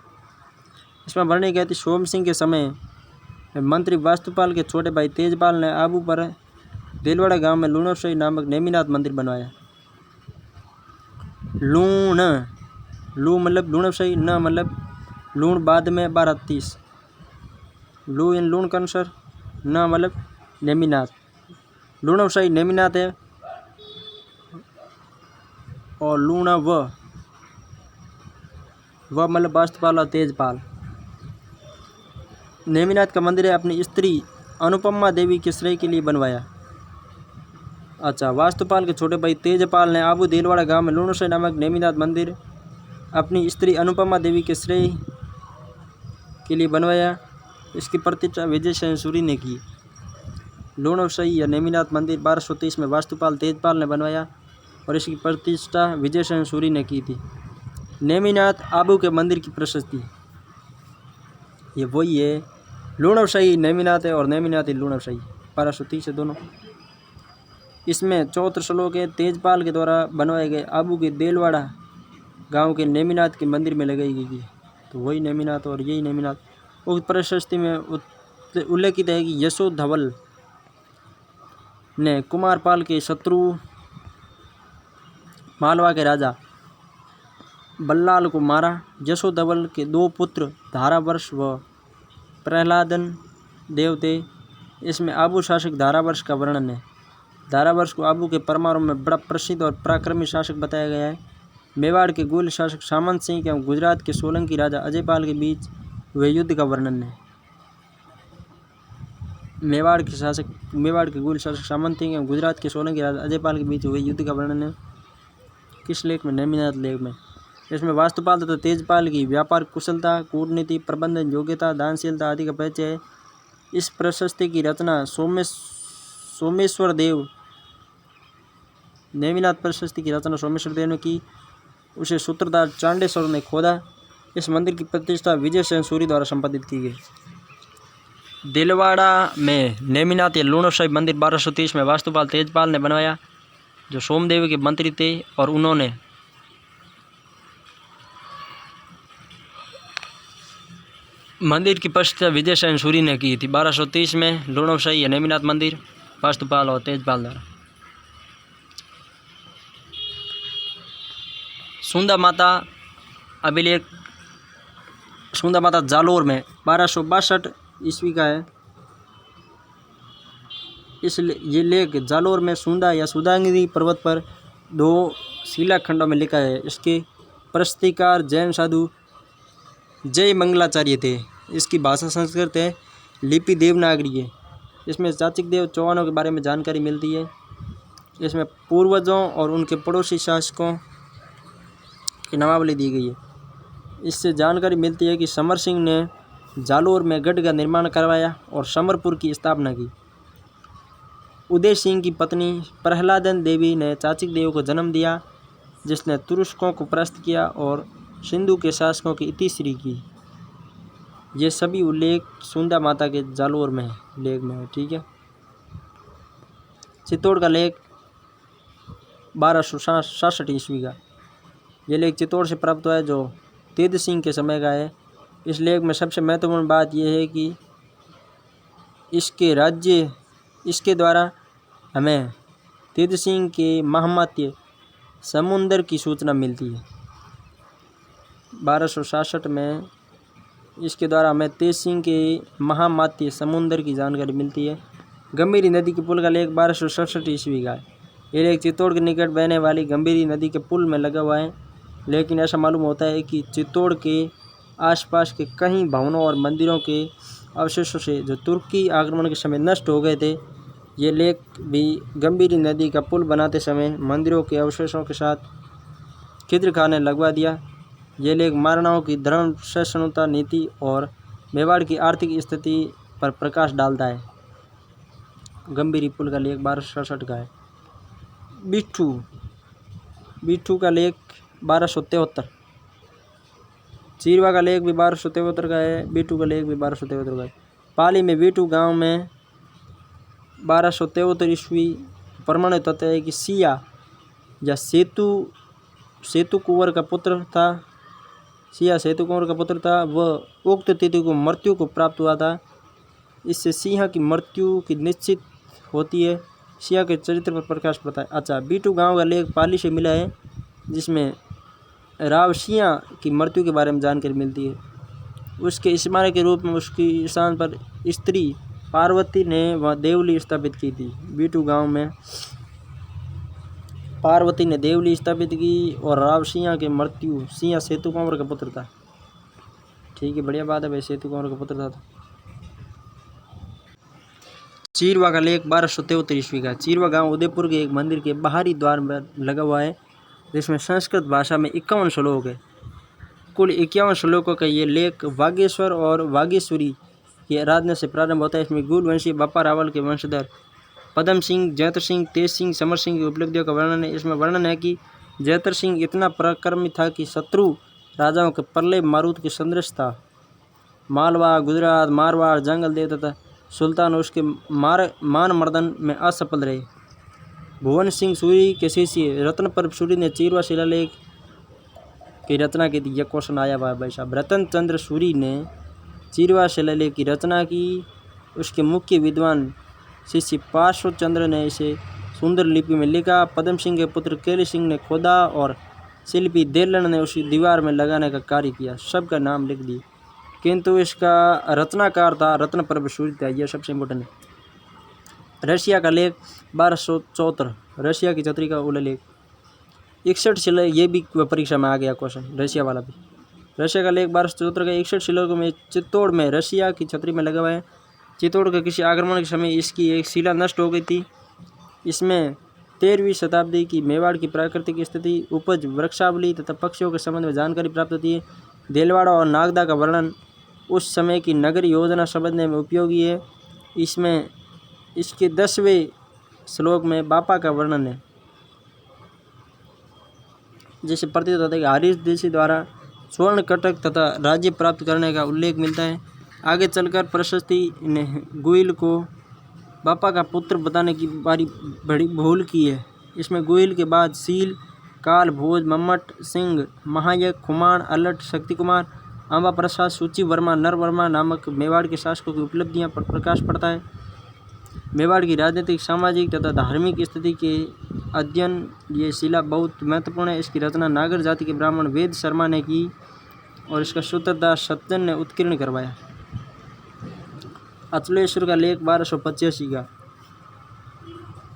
इसमें वर्णन किया थी सोम सिंह के समय मंत्री वास्तुपाल के छोटे भाई तेजपाल ने आबू पर देलवाड़ा गांव में लूणवशाही नामक नेमिनाथ मंदिर बनवाया। लूण लू मतलब लूणवशाही, न मतलब लूण बाद में 1230, लू इन लूण कंसर, न मतलब नेमिनाथ। लूणवशाही नेमिनाथ है और लूण व मतलब वास्तुपाल और तेजपाल। नेमिनाथ का मंदिर है अपनी स्त्री अनुपमा देवी के श्रेय के लिए बनवाया। अच्छा, वास्तुपाल के छोटे भाई तेजपाल ने आबू देलवाड़ा गांव में लूणवशाही नामक नेमिनाथ मंदिर अपनी स्त्री अनुपमा देवी के श्रेय के लिए बनवाया। इसकी प्रतिष्ठा विजय सेन सूरी ने की। लूणवशाही या नेमिनाथ मंदिर 1230 में वास्तुपाल तेजपाल ने बनवाया और इसकी प्रतिष्ठा विजय सेन सूरी ने की थी। नेमिनाथ आबू के मंदिर की प्रशस्ति ये वही है, लूणवशाही नेमिनाथ है और नेमिनाथ ही लूणवशाही, 1230 है दोनों। इसमें 74 श्लोक है। तेजपाल के द्वारा बनवाए गए आबू के देलवाड़ा गांव के नेमिनाथ के मंदिर में लगाई गई, तो वही नेमिनाथ और यही नेमिनाथ। उक्त प्रशस्ति में उल्लेखित है कि यशोधवल ने कुमारपाल के शत्रु मालवा के राजा बल्लाल को मारा। यशोधवल के 2 पुत्र धारावर्ष व प्रहलादन देव थे। इसमें आबू शासक धारावर्ष का वर्णन है। धारावर्ष को आबू के परमारों में बड़ा प्रसिद्ध और पराक्रमी शासक बताया गया है। मेवाड़ के गुल शासक सामंत सिंह एवं गुजरात के सोलंकी राजा अजयपाल के बीच हुए युद्ध का वर्णन है। मेवाड़ के गुल शासक सामंत सिंह एवं गुजरात के सोलंकी राजा अजयपाल के बीच हुए युद्ध का वर्णन है। किस लेख में? नेमिनाथ लेख में। इसमें वास्तुपाल तथा तेजपाल की व्यापार कुशलता, कूटनीति, प्रबंधन योग्यता, दानशीलता आदि का परिचय है। इस प्रशस्ति की रचना सोमेश्वर देव, नेमिनाथ प्रशस्ति की रचना सोमेश्वर देव ने की। उसे सूत्रधार चांडेश्वर ने खोदा। इस मंदिर की प्रतिष्ठा विजय सेन सूरी द्वारा संपादित की गई। देलवाड़ा में नेमिनाथ या लूणवशाही मंदिर 1230 में वास्तुपाल तेजपाल ने बनवाया, जो सोमदेव के मंत्री थे, और उन्होंने मंदिर की प्रतिष्ठा विजय सेन सूरी ने की थी। 1230 में लूणवशाही या नेमिनाथ मंदिर वास्तुपाल और तेजपाल द्वारा। सुंदा माता अभिलेख सुंदा माता जालोर में 1262 ईस्वी का है। ये लेख जालोर में सुंदा या सुदांगिनी पर्वत पर 2 शिलाखंडों में लिखा है। इसके प्रस्तुतिकार जैन साधु जय मंगलाचार्य थे। इसकी भाषा संस्कृत है, लिपि देवनागरी है। इसमें चाचिक देव चौहानों के बारे में जानकारी मिलती है। इसमें पूर्वजों और उनके पड़ोसी शासकों की नामावली दी गई है। इससे जानकारी मिलती है कि समर सिंह ने जालोर में गढ़ का निर्माण करवाया और समरपुर की स्थापना की। उदय सिंह की पत्नी प्रहलादन देवी ने चाचिक देव को जन्म दिया, जिसने तुरुष्कों को परास्त किया और सिंधु के शासकों की इतिश्री की। ये सभी उल्लेख सुंदा माता के जालोर में लेख में है। ठीक है। चित्तौड़ का लेख 1266 ईस्वी का। ये लेख चित्तौड़ से प्राप्त हुआ है, जो तेज सिंह के समय का है। इस लेख में सबसे महत्वपूर्ण बात यह है कि इसके द्वारा हमें तेज सिंह के महामत्य समुंदर की सूचना मिलती है। 1266 में इसके द्वारा हमें तेज सिंह के महामात्य समुद्र की जानकारी मिलती है। गंभीरी नदी के पुल का लेख 1267 ईस्वी का है। ये लेख चित्तौड़ के निकट बहने वाली गंभीरी नदी के पुल में लगा हुआ है, लेकिन ऐसा मालूम होता है कि चित्तौड़ के आसपास के कई भवनों और मंदिरों के अवशेषों से जो तुर्की आक्रमण के समय नष्ट हो गए थे, ये लेख भी गंभीरी नदी का पुल बनाते समय मंदिरों के अवशेषों के साथ खिद्र खाने लगवा दिया। ये लेख मारणाओं की धर्म सहिष्णुता नीति और मेवाड़ की आर्थिक स्थिति पर प्रकाश डालता है। गंभीरी पुल का लेख 1267 का है। बिट्ठू का लेख 1273। चीरवा का लेख भी 1273 का है। बिट्ठू का लेख भी 1273 का है। पाली में बिट्ठू गांव में 1273 ईस्वी प्रमाणित होता है कि सिया या सेतु कुंवर का पुत्र था। सिया सेतु कुंवर का पुत्र था। वह उक्त तिथि को मृत्यु को प्राप्त हुआ था। इससे सिंह की मृत्यु की निश्चित होती है। सिया के चरित्र पर प्रकाश पड़ता है। अच्छा, बिट्ठू गांव का लेख पाली से मिला है, जिसमें राव सिंह की मृत्यु के बारे में जानकारी मिलती है। उसके स्मारक के रूप में उसकी स्थान पर स्त्री पार्वती ने वह देवली स्थापित की थी। बिट्ठू गांव में पार्वती ने देवली स्थापित की और राव सिंह की मृत्यु सिंह सेतु कुंवर का पुत्र था। ठीक है, बढ़िया बात है भाई, सेतु कुंवर का पुत्र था। चीरवा का लेख 1273 ईस्वी का। चीरवा गांव उदयपुर के एक मंदिर के बाहरी द्वार में लगा हुआ है, जिसमें संस्कृत भाषा में 51 श्लोक है। कुल 51 श्लोकों का ये लेख वागेश्वर और वागेश्वरी की आराधना से प्रारंभ होता है। इसमें गुलवंशी बापा रावल के वंशधर पदम सिंह, जैतर सिंह, तेज सिंह, समर सिंह की उपलब्धियों का वर्णन है। इसमें वर्णन है कि जैतर सिंह इतना पराक्रमी था कि शत्रु राजाओं के प्रलय मारुत के सदृश था। मालवा, गुजरात, मारवाड़, जंगल देव तथा सुल्तान उसके मान मर्दन में असफल रहे। भुवन सिंह सूरी के शिष्य रत्न पर्व सूरी ने चीरवा शिलालेख की रचना की थी। यह क्वेश्चन आया हुआ है भाई साहब। रतन चंद्र सूरी ने चीरवा शिलालेख की रचना की। उसके मुख्य विद्वान शिष्य पार्श्व चंद्र ने इसे सुंदर लिपि में लिखा। पदम सिंह के पुत्र केली सिंह ने खोदा और शिल्पी देलन ने उसी दीवार में लगाने का कार्य किया। सबका नाम लिख दिए, किंतु इसका रचनाकार था रत्न पर्व सूरी था। यह सबसे इम्पोर्टेंट है। रशिया का लेख 1274। रशिया की छतरी का उल्लेख 61 शिला। ये भी परीक्षा में आ गया क्वेश्चन, रशिया वाला भी। रशिया का लेख 1274 का 61 शिलाओं में चित्तौड़ में रशिया की छतरी में लगा हुआ है। चित्तौड़ के किसी आक्रमण के समय इसकी एक शिला नष्ट हो गई थी। इसमें 13वीं शताब्दी की मेवाड़ की प्राकृतिक स्थिति, उपज, वृक्षावली तथा पक्षियों के संबंध में जानकारी प्राप्त होती है। देलवाड़ा और नागदा का वर्णन उस समय की नगर योजना समझने में उपयोगी है। इसमें इसके 10वें श्लोक में बापा का वर्णन है, जैसे प्रतीत होता है कि हरीश देशी द्वारा स्वर्ण कटक तथा राज्य प्राप्त करने का उल्लेख मिलता है। आगे चलकर प्रशस्ति ने गोइल को बापा का पुत्र बताने की बड़ी भूल की है। इसमें गोइल के बाद सील, काल, भोज, मम्मट सिंह, महायक, खुमान, अलट, शक्ति कुमार, अम्बा प्रसाद, सूची वर्मा, नर वर्मा नामक मेवाड़ के शासकों की उपलब्धियां पर प्रकाश पड़ता है। मेवाड़ की राजनीतिक, सामाजिक तथा धार्मिक स्थिति के अध्ययन ये शिला बहुत महत्वपूर्ण है। इसकी रचना नागर जाति के ब्राह्मण वेद शर्मा ने की और इसका सूत्रधार सत्यन ने उत्कीर्ण करवाया। अचलेश्वर का लेख 1285 का।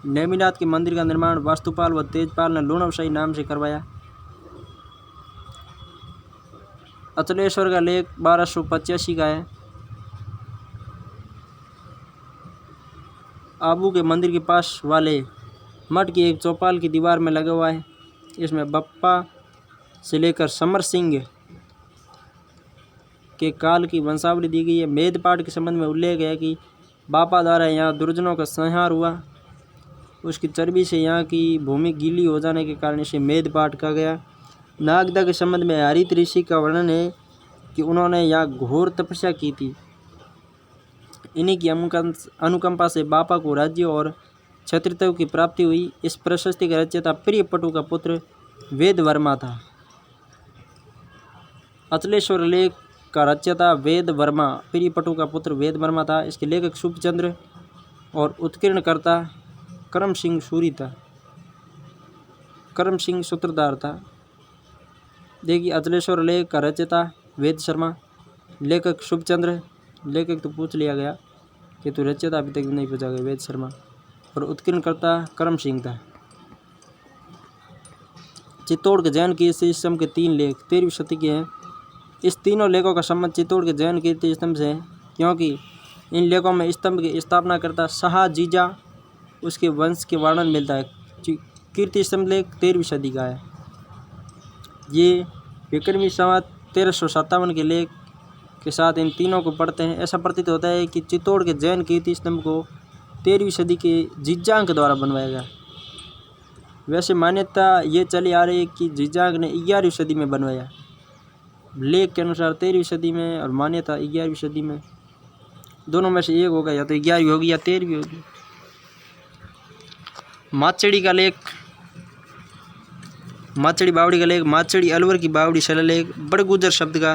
नेमिनाथ के मंदिर का निर्माण वास्तुपाल व तेजपाल ने लूणवशाही नाम से करवाया। अचलेश्वर का लेख 1285 का है। आबू के मंदिर के पास वाले मठ की एक चौपाल की दीवार में लगा हुआ है। इसमें बप्पा से लेकर समर सिंह के काल की वंशावली दी गई है। मेदपाट के संबंध में उल्लेख है कि बापा द्वारा यहाँ दुर्जनों का संहार हुआ। उसकी चर्बी से यहाँ की भूमि गीली हो जाने के कारण इसे मेदपाट कहा गया। नागदा के संबंध में हरित ऋषि का वर्णन है कि उन्होंने यहाँ घोर तपस्या की थी। इन्हीं की अनुकंपा से बापा को राज्य और क्षत्रित्व की प्राप्ति हुई। इस प्रशस्ति का रचयिता प्रियपटु का पुत्र वेद वर्मा था। अचलेश्वर लेख का रचयिता वेद वर्मा, प्रियपटु का पुत्र वेद वर्मा था। इसके लेखक शुभचंद्र और उत्कीर्णकर्ता करम सिंह सूरी था। करम सिंह सूत्रधार था। देखिए, अचलेश्वर लेख का रचयिता वेद शर्मा, लेखक शुभचंद्र, लेखक तो पूछ लिया गया कि तो रचयिता अभी तक नहीं पूछा गया, वेद शर्मा। और उत्कीर्णकर्ता करम सिंह था। चित्तौड़ के जैन कीर्ति स्तंभ के 3 लेख 13वीं शती के हैं। इस तीनों लेखों का संबंध चित्तौड़ के जैन कीर्ति स्तंभ से है, क्योंकि इन लेखों में स्तंभ की स्थापना करता शाह जीजा उसके वंश के वर्णन मिलता है। कीर्ति स्तंभ लेख 13वीं सदी का है। ये विक्रमी संवत 1357 के लेख के साथ इन तीनों को पढ़ते हैं। ऐसा प्रतीत होता है कि चित्तौड़ के जैन कीर्ति स्तंभ को 13वीं सदी के जीजांक द्वारा बनवाया गया। वैसे मान्यता ये चली आ रही है कि जीजांक ने 11वीं सदी में बनवाया। लेख के अनुसार 13वीं सदी में और मान्यता 11वीं सदी में, दोनों में से एक होगा, या तो 11वीं होगी या 13वीं होगी। माचड़ी का लेख, माचड़ी बावड़ी का लेख, माचड़ी अलवर की बावड़ी शिलालेख। बड़गुजर शब्द का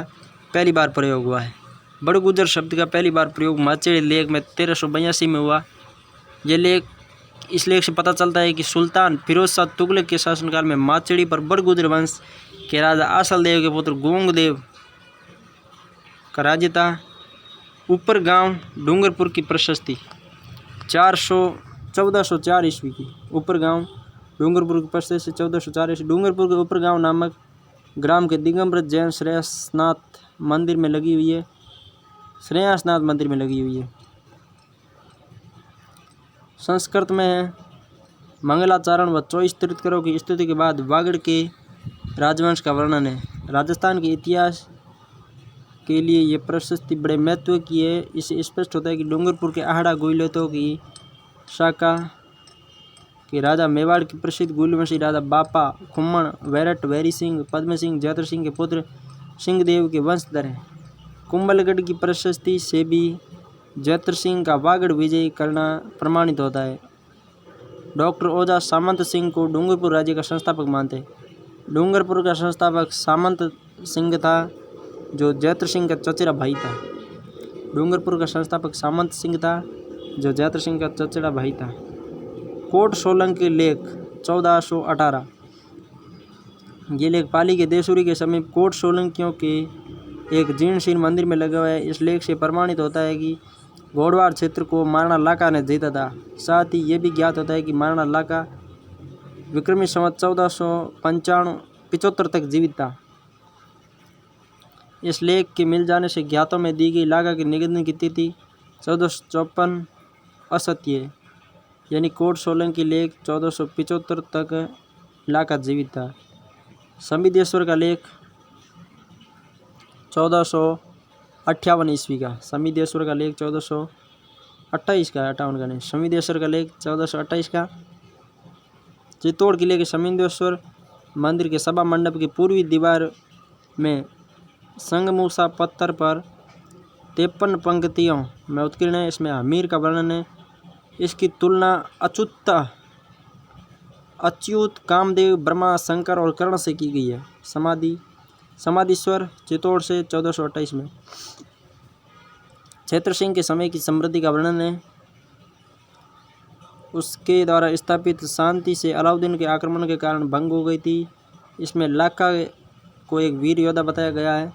पहली बार प्रयोग हुआ है। बड़गुजर शब्द का पहली बार प्रयोग माचड़ी लेख में 1382 में हुआ। यह लेख, इस लेख से पता चलता है कि सुल्तान फिरोज शाह तुगलक के शासनकाल में माचड़ी पर बड़गुजर वंश के राजा आसल देव के पुत्र गोंग देव का राज्य था। ऊपर गांव डूंगरपुर की प्रशस्ति 1404 ईस्वी की। ऊपर गांव डूंगरपुर की प्रशस्ति 1404 ईस्वी। डूंगरपुर के ऊपर गांव नामक ग्राम के दिगंबर जैन श्रेयसनाथ मंदिर में लगी हुई है। श्रेयसनाथ मंदिर में लगी हुई है। संस्कृत में है। मंगलाचरण व 24 तीर्थंकरों की स्तुति के बाद वागड़ के राजवंश का वर्णन है। राजस्थान के इतिहास के लिए ये प्रशस्ति बड़े महत्व की है। इससे स्पष्ट होता है कि डूंगरपुर के आहड़ा गुइलोतों की शाखा के राजा मेवाड़ के प्रसिद्ध गुइलवंशी राजा बापा खुम्मण वैरट वैरी सिंह पद्म सिंह जैतर सिंह के पुत्र सिंहदेव के वंशधर हैं। कुंभलगढ़ की प्रशस्ति से भी जैतर सिंह का वागड़ विजय करना प्रमाणित होता है। डॉक्टर ओझा सामंत सिंह को डूंगरपुर राज्य का संस्थापक मानते हैं। डूंगरपुर का संस्थापक सामंत सिंह था, जो जैतर सिंह का चचेरा भाई था। डूंगरपुर का संस्थापक सामंत सिंह था, जो जैतर सिंह का चचेरा भाई था। कोट सोलंकी लेख 1418। ये लेख पाली के देसूरी के समीप कोट सोलंकियों के एक जीर्ण शीर्ण मंदिर में लगा हुआ है। इस लेख से प्रमाणित होता है कि घोड़वाड़ क्षेत्र को महाराणा लाका ने जीता था। साथ ही ये भी ज्ञात होता है कि महाराणा लाका विक्रमी संवत 1475 तक जीवित था। इस लेख के मिल जाने से ज्ञातों में दी गई लाका की निगमन की तिथि 1454 असत्य है, यानी कोट सोलंकी लेख 1475 तक लाका जीवित था। संबिदेश्वर का लेख 1458 ईस्वी का। संबिदेश्वर का लेख 1428 का, 58 का नहीं। संबिदेश्वर का लेख 1428 का। चित्तौड़ किले के संबिदेश्वर मंदिर के सभा मंडप की पूर्वी दीवार में संगमूसा पत्थर पर 53 पंक्तियों में उत्कीर्ण है। इसमें हमीर का वर्णन है। इसकी तुलना अच्युत कामदेव ब्रह्मा शंकर और कर्ण से की गई है। समाधीश्वर चित्तौड़ से 1428 में। क्षेत्र सिंह के समय की समृद्धि का वर्णन है। उसके द्वारा स्थापित शांति से अलाउद्दीन के आक्रमण के कारण भंग हो गई थी। इसमें लाका को एक वीर योद्धा बताया गया है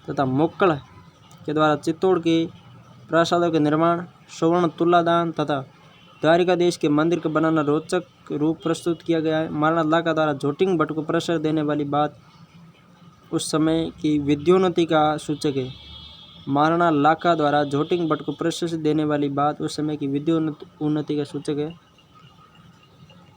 तथा मोक्कड़ के द्वारा चित्तौड़ के प्रासादों के निर्माण, सुवर्ण तुलादान तथा द्वारिकाधीश के मंदिर का बनाना रोचक रूप प्रस्तुत किया गया है। महाराणा लाका द्वारा झोटिंग भट्ट को प्रश्रय देने वाली बात उस समय की विद्योन्नति का सूचक है। महाराणा लाका द्वारा झोटिंग भट्ट को प्रश्रय देने वाली बात उस समय की विद्योन्नति का सूचक है।